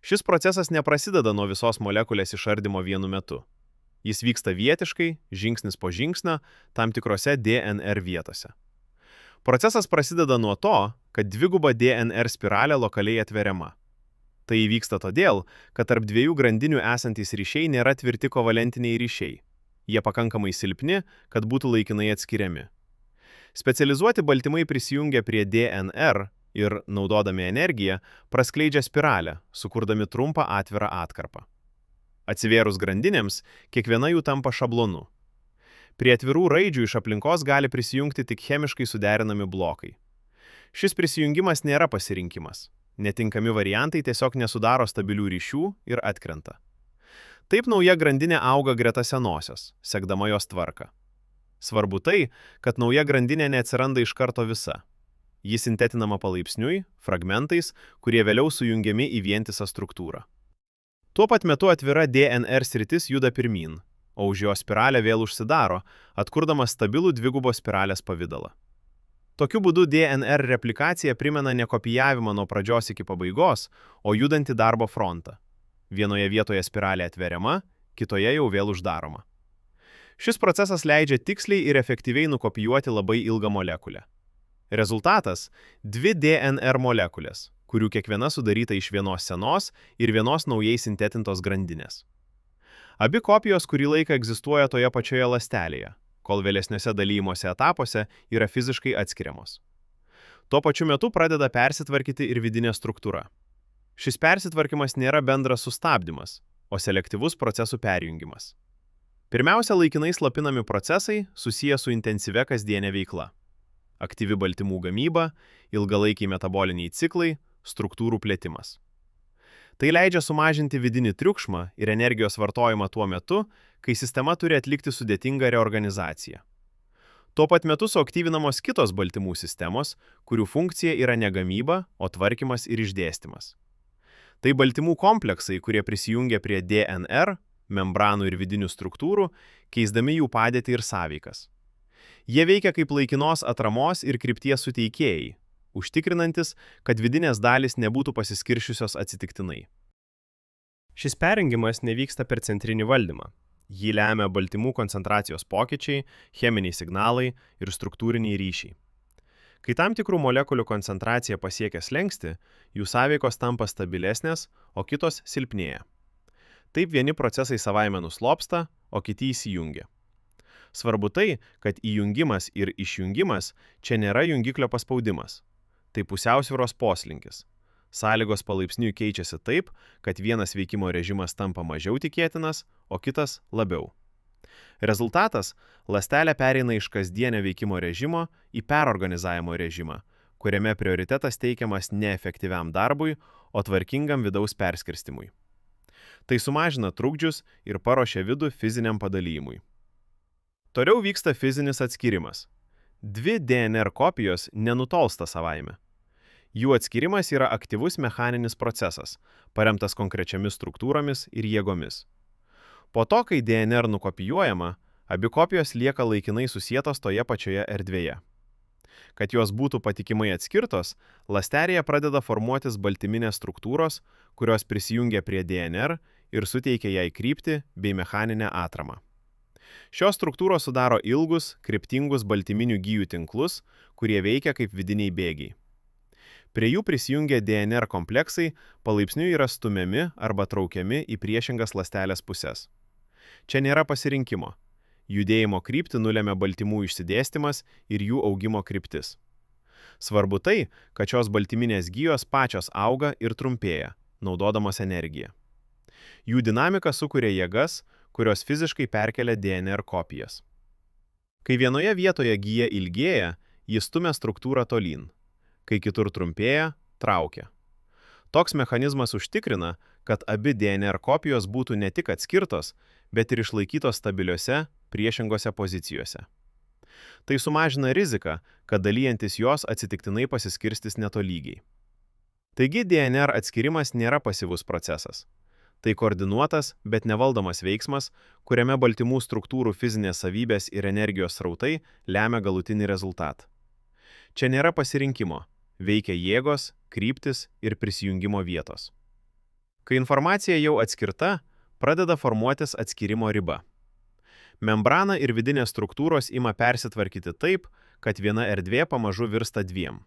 Speaker 1: Šis procesas neprasideda nuo visos molekulės išardymo vienu metu. Jis vyksta vietiškai, žingsnis po žingsnio, tam tikrose DNR vietose. Procesas prasideda nuo to, kad dviguba DNR spiralė lokaliai atveriama. Tai įvyksta todėl, kad tarp dviejų grandinių esantys ryšiai nėra tvirti kovalentiniai ryšiai. Jie pakankamai silpni, kad būtų laikinai atskiriami. Specializuoti baltymai prisijungia prie DNR ir, naudodami energiją, praskleidžia spiralę, sukurdami trumpą atvirą atkarpą.
Speaker 3: Atsivėrus grandinėms, kiekviena jų tampa šablonu. Prie atvirų raidžių iš aplinkos gali prisijungti tik chemiškai suderinami blokai. Šis prisijungimas nėra pasirinkimas. Netinkami variantai tiesiog nesudaro stabilių ryšių ir atkrenta. Taip nauja grandinė auga greta senosios, sekdama jos tvarką. Svarbu tai, kad nauja grandinė neatsiranda iš karto visa. Ji sintetinama palaipsniui, fragmentais, kurie vėliau sujungiami į vientisą struktūrą. Tuo pat metu atvira DNR sritis juda pirmyn, o už jo spiralę vėl užsidaro, atkurdamas stabilų dvigubos spiralės pavidalą. Tokiu būdu DNR replikacija primena ne kopijavimą nuo pradžios iki pabaigos, o judantį darbo frontą. Vienoje vietoje spiralė atveriama, kitoje jau vėl uždaroma. Šis procesas leidžia tiksliai ir efektyviai nukopijuoti labai ilgą molekulę. Rezultatas – 2 DNR molekulės, kurių kiekviena sudaryta iš vienos senos ir vienos naujai sintetintos grandinės. Abi kopijos kurį laiką egzistuoja toje pačioje ląstelėje, kol vėlesniuose dalymosi etapuose yra fiziškai atskiriamos. Tuo pačiu metu pradeda persitvarkyti ir vidinė struktūra. Šis persitvarkymas nėra bendras sustabdymas, o selektyvus procesų perjungimas. Pirmiausia, laikinai slopinami procesai susiję su intensyvia kasdienė veikla. Aktyvi baltymų gamyba, ilgalaikiai metaboliniai ciklai, struktūrų plėtimas. Tai leidžia sumažinti vidinį triukšmą ir energijos vartojimą tuo metu, kai sistema turi atlikti sudėtingą reorganizaciją. Tuo pat metu suaktyvinamos kitos baltymų sistemos, kurių funkcija yra ne gamyba, o tvarkymas ir išdėstymas. Tai baltymų kompleksai, kurie prisijungia prie DNR, membranų ir vidinių struktūrų, keisdami jų padėtį ir sąveikas. Jie veikia kaip laikinos atramos ir krypties suteikėjai, užtikrinantis, kad vidinės dalys nebūtų pasiskiršiusios atsitiktinai.
Speaker 2: Šis perjungimas nevyksta per centrinį valdymą. Jį lemia baltymų koncentracijos pokyčiai, cheminiai signalai ir struktūriniai ryšiai. Kai tam tikrų molekulių koncentracija pasiekia slenkstį, jų sąveikos tampa stabilesnės, o kitos silpnėja. Taip vieni procesai savaime nuslopsta, o kiti įsijungia. Svarbu tai, kad įjungimas ir išjungimas čia nėra jungiklio paspaudimas. Tai pusiausvyros poslinkis. Sąlygos palaipsniui keičiasi taip, kad vienas veikimo režimas tampa mažiau tikėtinas, o kitas labiau. Rezultatas – ląstelė pereina iš kasdienio veikimo režimo į perorganizavimo režimą, kuriame prioritetas teikiamas ne efektyviam darbui, o tvarkingam vidaus perskirstimui. Tai sumažina trukdžius ir paruošia vidų fiziniam padalijimui. Toliau vyksta fizinis atskyrimas. 2 DNR kopijos nenutolsta savaime. Jų atskyrimas yra aktyvus mechaninis procesas, paremtas konkrečiamis struktūromis ir jėgomis. Po to, kai DNR nukopijuojama, abi kopijos lieka laikinai susietos toje pačioje erdvėje. Kad jos būtų patikimai atskirtos, ląstelėje pradeda formuotis baltyminės struktūros, kurios prisijungia prie DNR ir suteikia jai kryptį bei mechaninę atramą. Šios struktūros sudaro ilgus, kryptingus baltyminių gijų tinklus, kurie veikia kaip vidiniai bėgiai. Prie jų prisijungę DNR kompleksai palaipsniui yra stumiami arba traukiami į priešingas ląstelės puses. Čia nėra pasirinkimo. Judėjimo kryptį nulemia baltymų išsidėstymas ir jų augimo kryptis. Svarbu tai, kad šios baltyminės gijos pačios auga ir trumpėja, naudodamos energiją. Jų dinamika sukuria jėgas, kurios fiziškai perkelia DNR kopijas. Kai vienoje vietoje gija ilgėja, jis stumia struktūrą tolyn. Kai kitur trumpėja, traukia. Toks mechanizmas užtikrina, kad abi DNR kopijos būtų ne tik atskirtos, bet ir išlaikytos stabiliuose, priešingose pozicijose. Tai sumažina riziką, kad dalyjantis jos atsitiktinai pasiskirstys netolygiai. Taigi DNR atskirimas nėra pasyvus procesas. Tai koordinuotas, bet nevaldomas veiksmas, kuriame baltymų struktūrų fizinės savybės ir energijos srautai lemia galutinį rezultatą. Čia nėra pasirinkimo. Veikia jėgos, kryptis ir prisijungimo vietos. Kai informacija jau atskirta, pradeda formuotis atskirimo riba. Membrana ir vidinės struktūros ima persitvarkyti taip, kad viena erdvė pamažu virsta 2.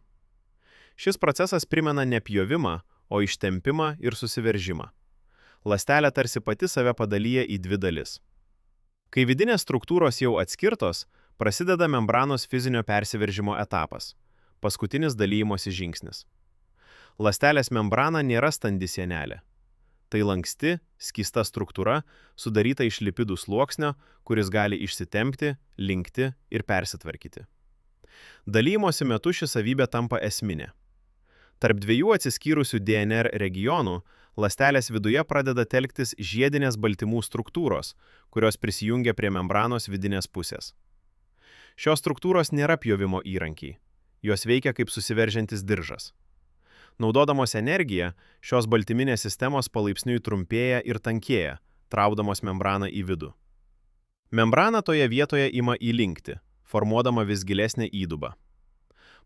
Speaker 2: Šis procesas primena ne pjovimą, o ištempimą ir susiveržimą. Ląstelė tarsi pati save padalyja į 2 dalis. Kai vidinės struktūros jau atskirtos, prasideda membranos fizinio persiveržimo etapas. Paskutinis dalymosi žingsnis. Ląstelės membrana nėra standi sienelė. Tai lanksti, skysta struktūra, sudaryta iš lipidų sluoksnio, kuris gali išsitempti, linkti ir persitvarkyti. Dalymosi metu ši savybė tampa esminė. Tarp dviejų atsiskyrusių DNR regionų ląstelės viduje pradeda telktis žiedinės baltymų struktūros, kurios prisijungia prie membranos vidinės pusės. Šios struktūros nėra pjovimo įrankiai, jos veikia kaip susiveržiantis diržas. Naudodamos energiją, šios baltyminės sistemos palaipsniui trumpėja ir tankėja, traukdamos membraną į vidų. Membrana toje vietoje ima įlinkti, formuodama vis gilesnę įdubą.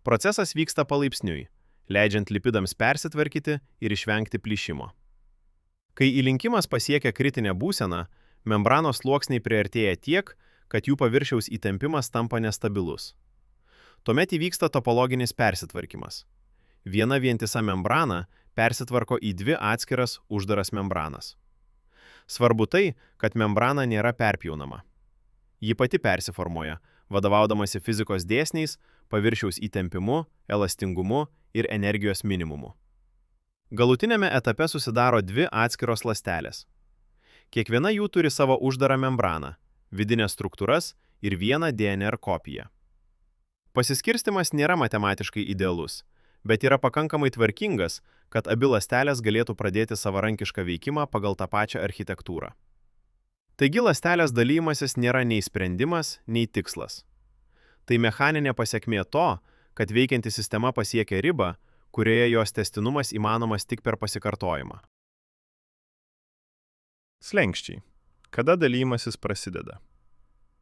Speaker 2: Procesas vyksta palaipsniui, leidžiant lipidams persitvarkyti ir išvengti plyšimo. Kai įlinkimas pasiekia kritinę būseną, membranos sluoksniai priartėja tiek, kad jų paviršiaus įtempimas tampa nestabilus. Tuomet įvyksta topologinis persitvarkymas. Viena vientisa membrana persitvarko į dvi atskiras uždaras membranas. Svarbu tai, kad membrana nėra perpjaunama. Ji pati persiformuoja, vadovaudamasi fizikos dėsniais, paviršiaus įtempimu, elastingumu ir energijos minimumu. Galutinėme etape susidaro dvi atskiros ląstelės. Kiekviena jų turi savo uždarą membraną, vidinės struktūras ir vieną DNR kopiją. Pasiskirstimas nėra matematiškai idealus, bet yra pakankamai tvarkingas, kad abi ląstelės galėtų pradėti savarankišką veikimą pagal tą pačią architektūrą. Taigi ląstelės dalymasis nėra nei sprendimas, nei tikslas. Tai mechaninė pasekmė to, kad veikianti sistema pasiekia ribą, kurioje jos tęstinumas įmanomas tik per pasikartojimą.
Speaker 3: Slenksčiai. Kada dalymasis prasideda?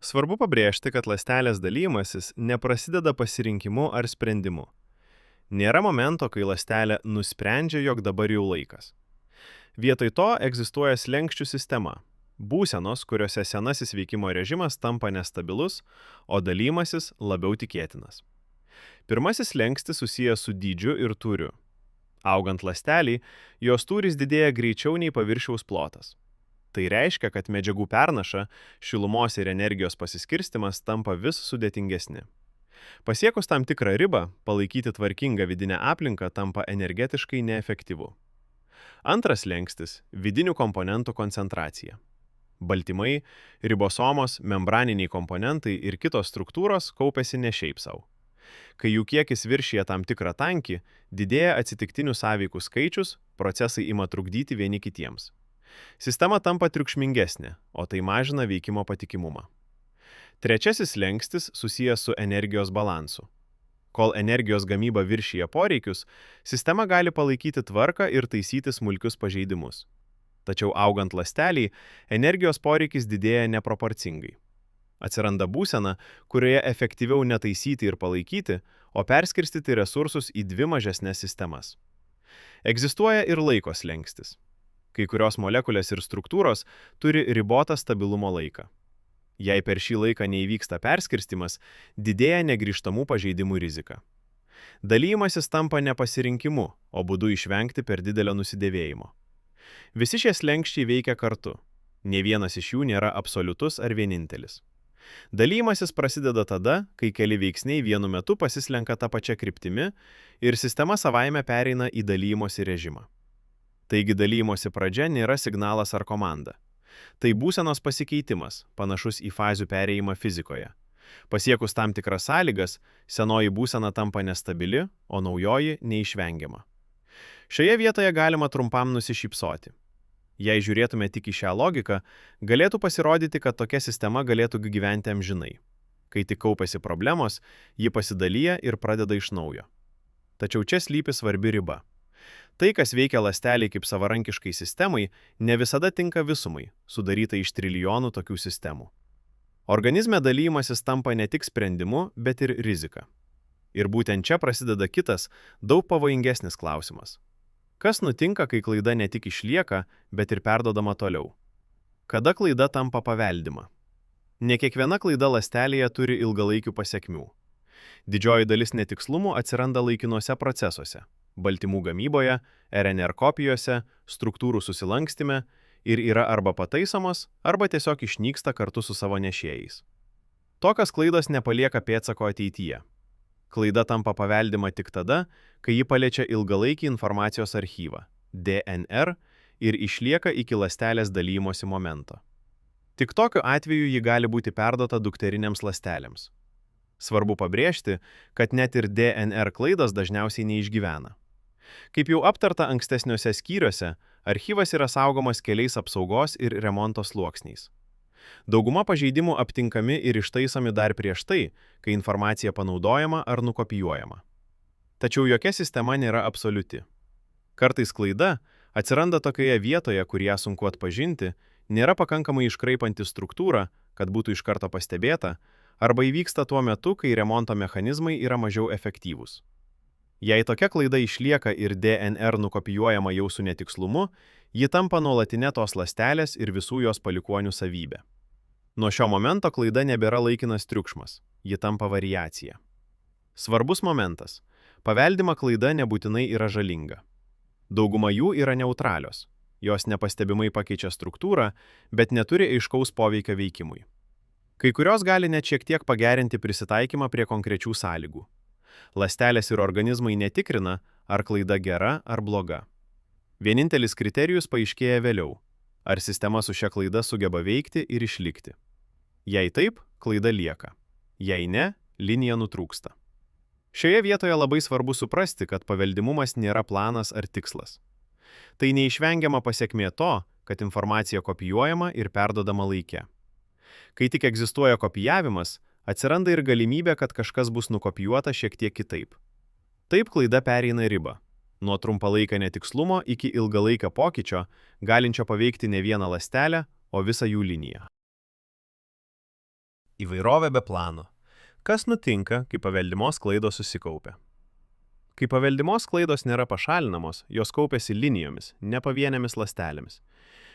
Speaker 3: Svarbu pabrėžti, kad ląstelės dalymasis neprasideda pasirinkimu ar sprendimu. Nėra momento, kai ląstelė nusprendžia, jog dabar jau laikas. Vietoj to egzistuoja slenksčių sistema, būsenos, kuriuose senasis veikimo režimas tampa nestabilus, o dalymasis labiau tikėtinas. Pirmasis slengstis susijęs su dydžiu ir tūriu. Augant ląstelei, jos tūris didėja greičiau nei paviršiaus plotas. Tai reiškia, kad medžiagų pernaša, šilumos ir energijos pasiskirstimas tampa vis sudėtingesni. Pasiekus tam tikrą ribą, palaikyti tvarkingą vidinę aplinką tampa energetiškai neefektyvu. Antras slengstis – vidinių komponentų koncentracija. Baltymai, ribosomos, membraniniai komponentai ir kitos struktūros kaupiasi ne šiaip sau. Kai jų kiekis viršyje tam tikrą tankį, didėja atsitiktinių sąveikų skaičius, procesai ima trukdyti vieni kitiems. Sistema tampa triukšmingesnė, o tai mažina veikimo patikimumą. Trečiasis slengstis susijęs su energijos balansu. Kol energijos gamyba viršyje poreikius, sistema gali palaikyti tvarką ir taisyti smulkius pažeidimus. Tačiau augant ląsteliai, energijos poreikis didėja neproporcingai. Atsiranda būsena, kurioje efektyviau netaisyti ir palaikyti, o perskirstyti resursus į dvi mažesnės sistemas. Egzistuoja ir laiko slengstis. Kai kurios molekulės ir struktūros turi ribotą stabilumo laiką. Jei per šį laiką neįvyksta perskirstimas, didėja negrįžtamų pažeidimų rizika. Dalymasis tampa ne pasirinkimu, o būdu išvengti per didelio nusidėvėjimo. Visi šie slenkščiai veikia kartu. Nė vienas iš jų nėra absoliutus ar vienintelis. Dalymasis prasideda tada, kai keli veiksniai vienu metu pasislenka tą pačią kryptimi ir sistema savaime pereina į dalymosi režimą. Taigi dalymosi pradžia nėra signalas ar komanda. Tai būsenos pasikeitimas, panašus į fazių perėjimą fizikoje. Pasiekus tam tikras sąlygas, senoji būsena tampa nestabili, o naujoji neišvengiama. Šioje vietoje galima trumpam nusišypsoti. Jei žiūrėtume tik į šią logiką, galėtų pasirodyti, kad tokia sistema galėtų gyventi amžinai. Kai tik kaupiasi problemos, ji pasidalyja ir pradeda iš naujo. Tačiau čia slypi svarbi riba. Tai, kas veikia ląsteliai kaip savarankiškai sistemai, ne visada tinka visumai, sudaryta iš trilijonų tokių sistemų. Organizme dalymasis tampa ne tik sprendimu, bet ir rizika. Ir būtent čia prasideda kitas, daug pavojingesnis klausimas. Kas nutinka, kai klaida ne tik išlieka, bet ir perduodama toliau? Kada klaida tampa paveldima? Ne kiekviena klaida ląstelėje turi ilgalaikių pasekmių. Didžioji dalis netikslumų atsiranda laikinuose procesuose – baltymų gamyboje, RNR kopijose, struktūrų susilankstime ir yra arba pataisomos, arba tiesiog išnyksta kartu su savo nešėjais. Tokios klaidos nepalieka pėdsako ateityje. Klaida tampa paveldima tik tada, kai ji paliečia ilgalaikį informacijos archyvą – DNR ir išlieka iki ląstelės dalymosi momento. Tik tokiu atveju ji gali būti perduota dukterinėms ląstelėms. Svarbu pabrėžti, kad net ir DNR klaidos dažniausiai neišgyvena. Kaip jau aptarta ankstesniuose skyriuose, archyvas yra saugomas keliais apsaugos ir remonto sluoksniais. Dauguma pažeidimų aptinkami ir ištaisomi dar prieš tai, kai informacija panaudojama ar nukopijuojama. Tačiau jokia sistema nėra absoliuti. Kartais klaida atsiranda tokioje vietoje, kur ją sunku atpažinti, nėra pakankamai iškraipanti struktūrą, kad būtų iš karto pastebėta, arba įvyksta tuo metu, kai remonto mechanizmai yra mažiau efektyvūs. Jei tokia klaida išlieka ir DNR nukopijuojama jau su netikslumu, ji tampa nuolatinė tos ląstelės ir visų jos palikuonių savybė. Nuo šio momento klaida nebėra laikinas triukšmas, ji tampa variacija. Svarbus momentas. Paveldima klaida nebūtinai yra žalinga. Dauguma jų yra neutralios. Jos nepastebimai pakeičia struktūrą, bet neturi aiškaus poveikio veikimui. Kai kurios gali net šiek tiek pagerinti prisitaikymą prie konkrečių sąlygų. Ląstelės ir organizmai netikrina, ar klaida gera ar bloga. Vienintelis kriterijus paaiškėja vėliau, ar sistema su šia klaida sugeba veikti ir išlikti. Jei taip, klaida lieka. Jei ne, linija nutrūksta. Šioje vietoje labai svarbu suprasti, kad paveldimumas nėra planas ar tikslas. Tai neišvengiama pasekmė to, kad informacija kopijuojama ir perduodama laike. Kai tik egzistuoja kopijavimas, atsiranda ir galimybė, kad kažkas bus nukopijuota šiek tiek kitaip. Taip klaida pereina ribą. Nuo trumpalaikio netikslumo iki ilgalaikio pokyčio, galinčio paveikti ne vieną ląstelę, o visą jų liniją. Įvairovė be plano. Kas nutinka, kai paveldimos klaidos susikaupia? Kai paveldimos klaidos nėra pašalinamos, jos kaupiasi linijomis, ne pavienėmis ląstelėmis.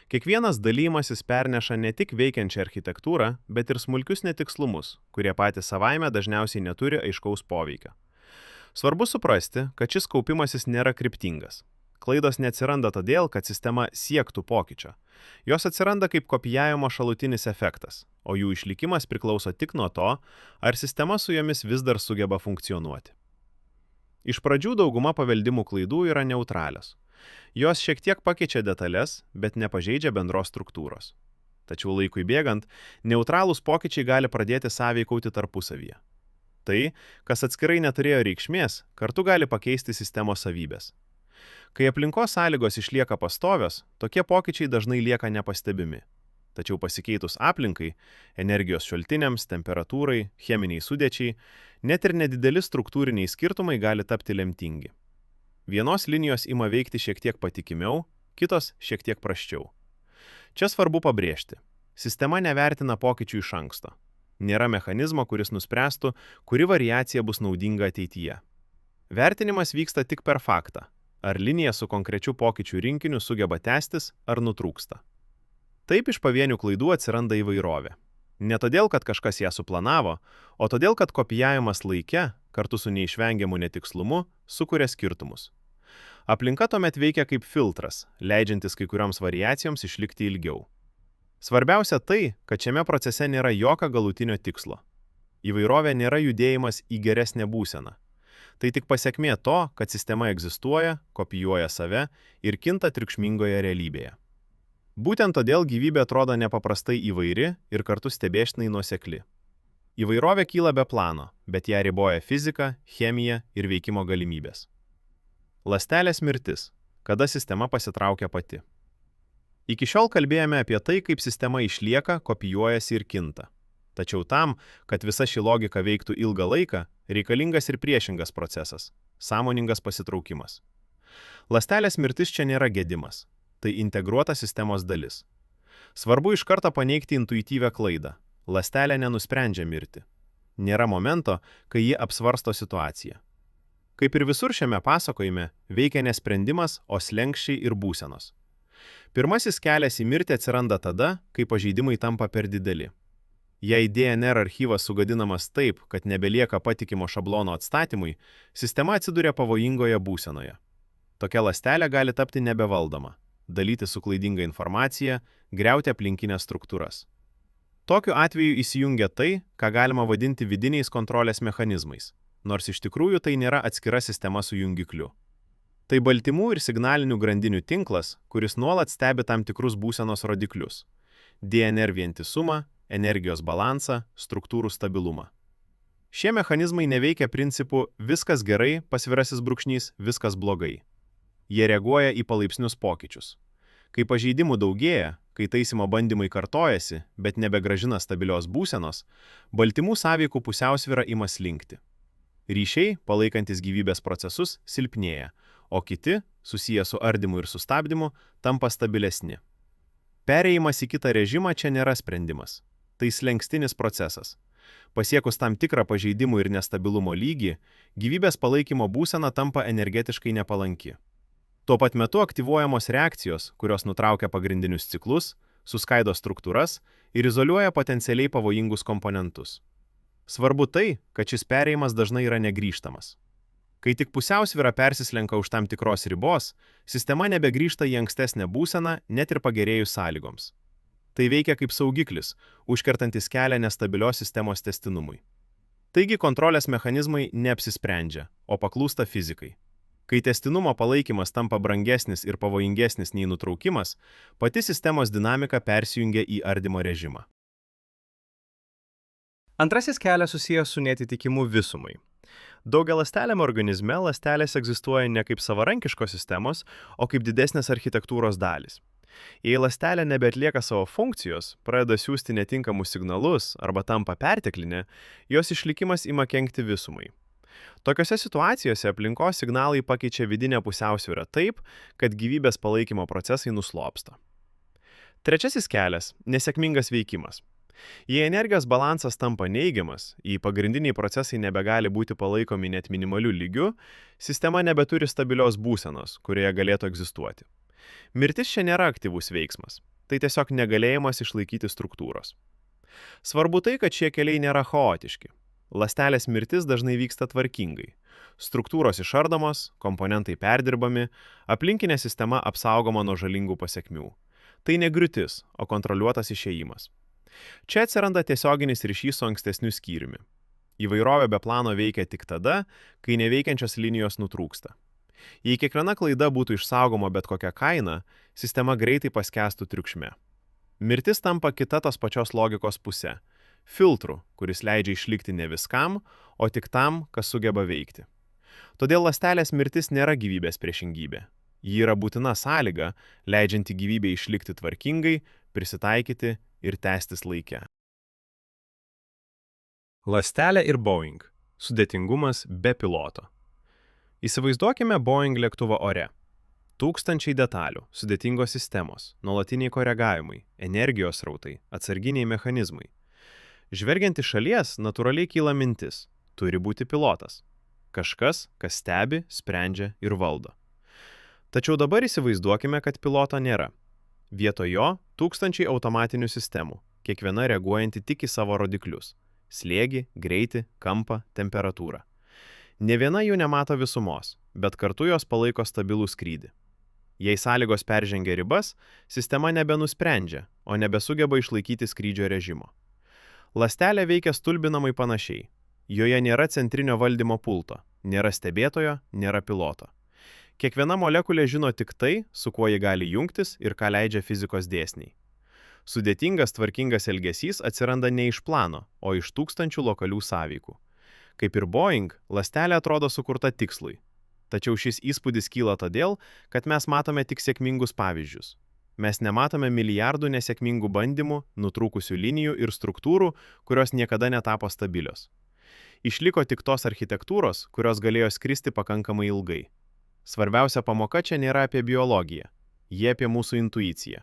Speaker 3: Kiekvienas dalymasis perneša ne tik veikiančią architektūrą, bet ir smulkius netikslumus, kurie patys savaime dažniausiai neturi aiškaus poveikio. Svarbu suprasti, kad šis kaupimasis nėra kryptingas. Klaidos neatsiranda todėl, kad sistema siektų pokyčio. Jos atsiranda kaip kopijavimo šalutinis efektas, o jų išlikimas priklauso tik nuo to, ar sistema su jomis vis dar sugeba funkcionuoti. Iš pradžių dauguma paveldimų klaidų yra neutralios. Jos šiek tiek pakeičia detalės, bet nepažeidžia bendros struktūros. Tačiau laikui bėgant, neutralūs pokyčiai gali pradėti sąveikauti tarpusavyje. Tai, kas atskirai neturėjo reikšmės, kartu gali pakeisti sistemos savybės. Kai aplinkos sąlygos išlieka pastovios, tokie pokyčiai dažnai lieka nepastebimi. Tačiau pasikeitus aplinkai, energijos šaltiniams, temperatūrai, cheminiai sudėčiai, net ir nedideli struktūriniai skirtumai gali tapti lemtingi. Vienos linijos ima veikti šiek tiek patikimiau, kitos šiek tiek prasčiau. Čia svarbu pabrėžti. Sistema nevertina pokyčių iš anksto. Nėra mechanizmo, kuris nuspręstų, kuri variacija bus naudinga ateityje. Vertinimas vyksta tik per faktą, ar linija su konkrečiu pokyčių rinkiniu sugeba tęstis ar nutrūksta. Taip iš pavienių klaidų atsiranda įvairovė. Ne todėl, kad kažkas ją suplanavo, o todėl, kad kopijavimas laike, kartu su neišvengiamu netikslumu, sukuria skirtumus. Aplinka tuomet veikia kaip filtras, leidžiantis kai kurioms variacijoms išlikti ilgiau. Svarbiausia tai, kad šiame procese nėra jokio galutinio tikslo. Įvairovė nėra judėjimas į geresnę būseną. Tai tik pasekmė to, kad sistema egzistuoja, kopijuoja save ir kinta triukšmingoje realybėje. Būtent todėl gyvybė atrodo nepaprastai įvairi ir kartu stebėtinai nuosekli. Įvairovė kyla be plano, bet ją riboja fizika, chemija ir veikimo galimybės. Ląstelės mirtis. Kada sistema pasitraukia pati. Iki šiol kalbėjome apie tai, kaip sistema išlieka, kopijuojasi ir kinta. Tačiau tam, kad visa ši logika veiktų ilgą laiką, reikalingas ir priešingas procesas – sąmoningas pasitraukimas. Ląstelės mirtis čia nėra gedimas. Tai integruota sistemos dalis. Svarbu iš karto paneigti intuityvią klaidą. Ląstelė nenusprendžia mirti. Nėra momento, kai ji apsvarsto situaciją. Kaip ir visur šiame pasakojime, veikia ne sprendimas, o slenksčiai ir būsenos. Pirmasis kelias į mirtį atsiranda tada, kai pažeidimai tampa per dideli. Jei DNR archyvas sugadinamas taip, kad nebelieka patikimo šablono atstatymui, sistema atsiduria pavojingoje būsenoje. Tokia ląstelė gali tapti nebevaldoma, dalyti su klaidinga informacija, griauti aplinkinės struktūras. Tokiu atveju įsijungia tai, ką galima vadinti vidiniais kontrolės mechanizmais, nors iš tikrųjų tai nėra atskira sistema su jungikliu. Tai baltymų ir signalinių grandinių tinklas, kuris nuolat stebi tam tikrus būsenos rodiklius – DNR vientisumą, energijos balansą, struktūrų stabilumą. Šie mechanizmai neveikia principu viskas gerai, pasvirasis brūkšnys, viskas blogai. Jie reaguoja į palaipsnius pokyčius. Kai pažeidimų daugėja, kai taisymo bandymai kartojasi, bet nebegrąžina stabilios būsenos, baltymų sąveikų pusiausvyra ima slinkti. Ryšiai, palaikantis gyvybės procesus, silpnėja, o kiti, susiję su ardymu ir sustabdymu, tampa stabilesni. Perėjimas į kitą režimą čia nėra sprendimas. Tai slenkstinis procesas. Pasiekus tam tikrą pažeidimų ir nestabilumo lygį, gyvybės palaikymo būsena tampa energetiškai nepalanki. Tuo pat metu aktyvuojamos reakcijos, kurios nutraukia pagrindinius ciklus, suskaido struktūras ir izoliuoja potencialiai pavojingus komponentus. Svarbu tai, kad šis perėjimas dažnai yra negrįžtamas. Kai tik pusiausvyra persislenka už tam tikros ribos, sistema nebegrįžta į ankstesnę būseną, net ir pagerėjus sąlygoms. Tai veikia kaip saugiklis, užkertantis kelią nestabilios sistemos tęstinumui. Taigi kontrolės mechanizmai neapsisprendžia, o paklūsta fizikai. Kai tęstinumo palaikymas tampa brangesnis ir pavojingesnis nei nutraukimas, pati sistemos dinamika persijungia į ardymo režimą.
Speaker 2: Antrasis kelias susijęs su neatitikimu visumai. Daugialąsteliame organizme ląstelės egzistuoja ne kaip savarankiškos sistemos, o kaip didesnės architektūros dalys. Jei ląstelė nebeatlieka savo funkcijos, pradeda siųsti netinkamus signalus arba tampa perteklinė, jos išlikimas ima kenkti visumai. Tokiose situacijose aplinkos signalai pakeičia vidinę pusiausvyrą taip, kad gyvybės palaikymo procesai nuslopsta. Trečiasis kelias – nesėkmingas veikimas. Jei energijos balansas tampa neigiamas, jei pagrindiniai procesai nebegali būti palaikomi net minimaliu lygiu, sistema nebeturi stabilios būsenos, kurioje galėtų egzistuoti. Mirtis čia nėra aktyvus veiksmas, tai tiesiog negalėjimas išlaikyti struktūros. Svarbu tai, kad šie keliai nėra chaotiški. Ląstelės mirtis dažnai vyksta tvarkingai. Struktūros išardomos, komponentai perdirbami, aplinkinė sistema apsaugoma nuo žalingų pasekmių. Tai ne griūtis, o kontroliuotas išėjimas. Čia atsiranda tiesioginis ryšys su ankstesniu skyriumi. Įvairovė be plano veikia tik tada, kai neveikiančios linijos nutrūksta. Jei kiekviena klaida būtų išsaugoma bet kokia kaina, sistema greitai paskęstų triukšme. Mirtis tampa kita tos pačios logikos pusė – filtrų, kuris leidžia išlikti ne viskam, o tik tam, kas sugeba veikti. Todėl ląstelės mirtis nėra gyvybės priešingybė. Ji yra būtina sąlyga, leidžianti gyvybei išlikti tvarkingai, prisitaikyti ir tęstis laike. Ląstelė ir Boeing. Sudėtingumas be piloto. Įsivaizduokime Boeing lėktuvą ore. Tūkstančiai detalių, sudėtingos sistemos, nuolatiniai koregavimai, energijos srautai, atsarginiai mechanizmai. Žvelgiant iš šalies, natūraliai kyla mintis – turi būti pilotas. Kažkas, kas stebi, sprendžia ir valdo. Tačiau dabar įsivaizduokime, kad piloto nėra. Vietoj jo tūkstančiai automatinių sistemų, kiekviena reaguojanti tik į savo rodiklius – slėgį, greitį, kampą, temperatūrą. Ne viena jų nemato visumos, bet kartu jos palaiko stabilų skrydį. Jei sąlygos peržengia ribas, sistema nebenusprendžia, o nebesugeba išlaikyti skrydžio režimo. Ląstelė veikia stulbinamai panašiai. Joje nėra centrinio valdymo pulto, nėra stebėtojo, nėra piloto. Kiekviena molekulė žino tik tai, su kuo ji gali jungtis ir ką leidžia fizikos dėsniai. Sudėtingas, tvarkingas elgesys atsiranda ne iš plano, o iš tūkstančių lokalių sąveikų. Kaip ir Boeing, ląstelė atrodo sukurta tikslui. Tačiau šis įspūdis kyla todėl, kad mes matome tik sėkmingus pavyzdžius. Mes nematome milijardų nesėkmingų bandymų, nutrūkusių linijų ir struktūrų, kurios niekada netapo stabilios. Išliko tik tos architektūros, kurios galėjo skristi pakankamai ilgai. Svarbiausia pamoka čia nėra apie biologiją, jie apie mūsų intuiciją.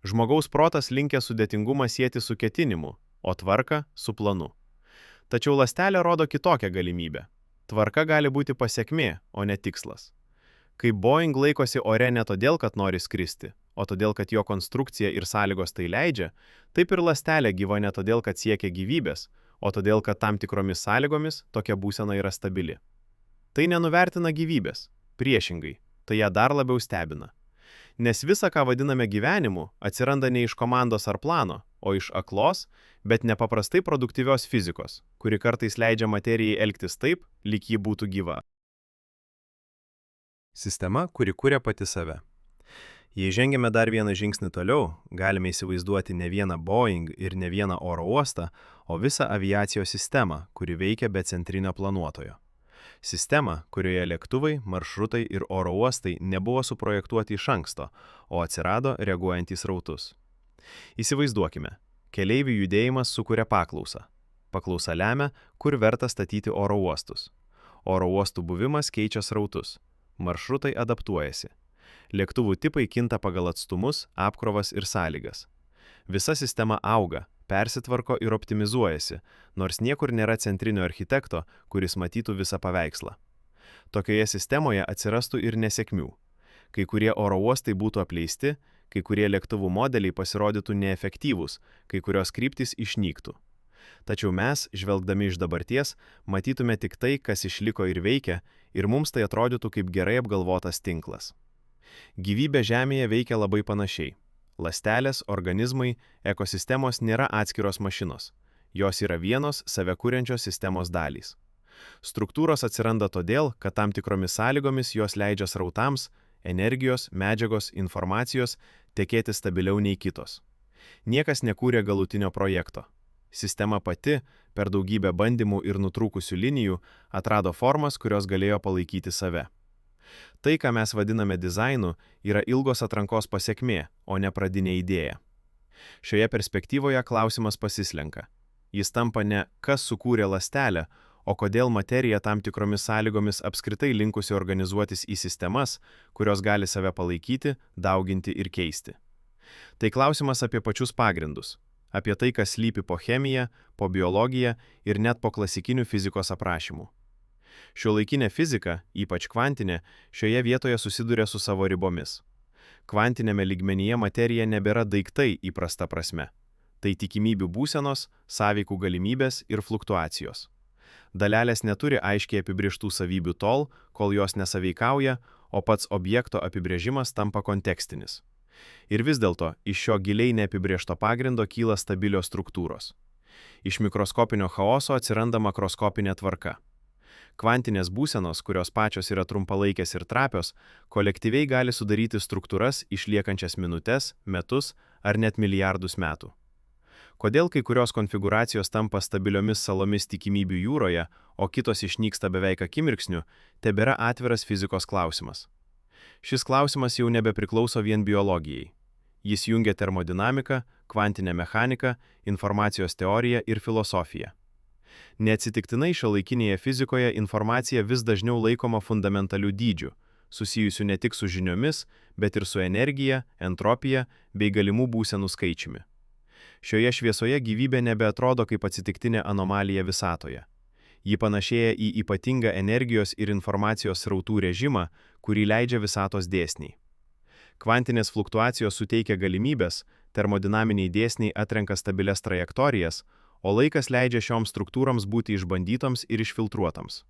Speaker 2: Žmogaus protas linkia sudėtingumą sieti su ketinimu, o tvarką su planu. Tačiau ląstelė rodo kitokią galimybę. Tvarka gali būti pasekmė, o ne tikslas. Kai Boeing laikosi ore ne todėl, kad nori skristi, o todėl, kad jo konstrukcija ir sąlygos tai leidžia, taip ir ląstelė gyva ne todėl, kad siekia gyvybės, o todėl, kad tam tikromis sąlygomis tokia būsena yra stabili. Tai nenuvertina gyvybės, priešingai, tai ją dar labiau stebina. Nes visa, ką vadiname gyvenimu, atsiranda ne iš komandos ar plano, o iš aklos, bet nepaprastai produktyvios fizikos, kuri kartais leidžia materijai elgtis taip, lyg ji būtų gyva.
Speaker 3: Sistema, kuri kuria pati save. Jei žengėme dar vieną žingsnį toliau, galime įsivaizduoti ne vieną Boeing ir ne vieną oro uostą, o visą aviacijos sistemą, kuri veikia be centrinio planuotojo. Sistemą, kurioje lėktuvai, maršrutai ir oro uostai nebuvo suprojektuoti iš anksto, o atsirado reaguojant į srautus. Įsivaizduokime, keleivių judėjimas sukuria paklausą. Paklausa lemia, kur verta statyti oro uostus. Oro uostų buvimas keičia srautus. Maršrutai adaptuojasi. Lėktuvų tipai kinta pagal atstumus, apkrovas ir sąlygas. Visa sistema auga, persitvarko ir optimizuojasi, nors niekur nėra centrinio architekto, kuris matytų visą paveikslą. Tokioje sistemoje atsirastų ir nesėkmių. Kai kurie oro uostai būtų apleisti, kai kurie lėktuvų modeliai pasirodytų neefektyvūs, kai kurios kryptys išnyktų. Tačiau mes, žvelgdami iš dabarties, matytume tik tai, kas išliko ir veikia, ir mums tai atrodytų kaip gerai apgalvotas tinklas. Gyvybė Žemėje veikia labai panašiai. Ląstelės, organizmai, ekosistemos nėra atskiros mašinos. Jos yra vienos save kuriančios sistemos dalys. Struktūros atsiranda todėl, kad tam tikromis sąlygomis jos leidžia srautams, energijos, medžiagos, informacijos tekėti stabiliau nei kitos. Niekas nekūrė galutinio projekto. Sistema pati, per daugybę bandymų ir nutrūkusių linijų, atrado formas, kurios galėjo palaikyti save. Tai, ką mes vadiname dizainu, yra ilgos atrankos pasekmė, o ne pradinė idėja. Šioje perspektyvoje klausimas pasislenka. Jis tampa ne kas sukūrė ląstelę, o kodėl materija tam tikromis sąlygomis apskritai linkusi organizuotis į sistemas, kurios gali save palaikyti, dauginti ir keisti. Tai klausimas apie pačius pagrindus. Apie tai, kas slypi po chemiją, po biologiją ir net po klasikinių fizikos aprašymų. Šiuolaikinė fizika, ypač kvantinė, šioje vietoje susiduria su savo ribomis. Kvantinėme lygmenyje materija nebėra daiktai įprasta prasme. Tai tikimybių būsenos, sąveikų galimybės ir fluktuacijos. Dalelės neturi aiškiai apibrėžtų savybių tol, kol jos nesąveikauja, o pats objekto apibrėžimas tampa kontekstinis. Ir vis dėlto, iš šio giliai neapibrėžto pagrindo kyla stabilios struktūros. Iš mikroskopinio chaoso atsiranda makroskopinė tvarka. Kvantinės būsenos, kurios pačios yra trumpalaikės ir trapios, kolektyviai gali sudaryti struktūras išliekančias minutes, metus ar net milijardus metų. Kodėl kai kurios konfigūracijos tampa stabiliomis salomis tikimybių jūroje, o kitos išnyksta beveik akimirksniu, tebėra atviras fizikos klausimas. Šis klausimas jau nebepriklauso vien biologijai. Jis jungia termodinamiką, kvantinę mechaniką, informacijos teoriją ir filosofiją. Neatsitiktinai šiuolaikinėje fizikoje informacija vis dažniau laikoma fundamentaliu dydžiu, susijusiu ne tik su žiniomis, bet ir su energija, entropija bei galimų būsenų skaičiumi. Šioje šviesoje gyvybė nebeatrodo kaip atsitiktinė anomalija visatoje. Ji panašėja į ypatingą energijos ir informacijos srautų režimą, kurį leidžia visatos dėsniai. Kvantinės fluktuacijos suteikia galimybės, termodinaminiai dėsniai atrenka stabilias trajektorijas, o laikas leidžia šioms struktūroms būti išbandytoms ir išfiltruotams.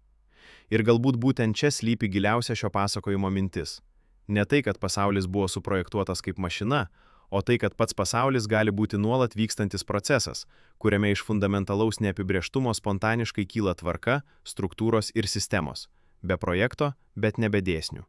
Speaker 3: Ir galbūt būtent čia slypi giliausia šio pasakojimo mintis. Ne tai, kad pasaulis buvo suprojektuotas kaip mašina, o tai, kad pats pasaulis gali būti nuolat vykstantis procesas, kuriame iš fundamentalaus neapibrėžtumo spontaniškai kyla tvarka, struktūros ir sistemos. Be projekto, bet ne be dėsnių.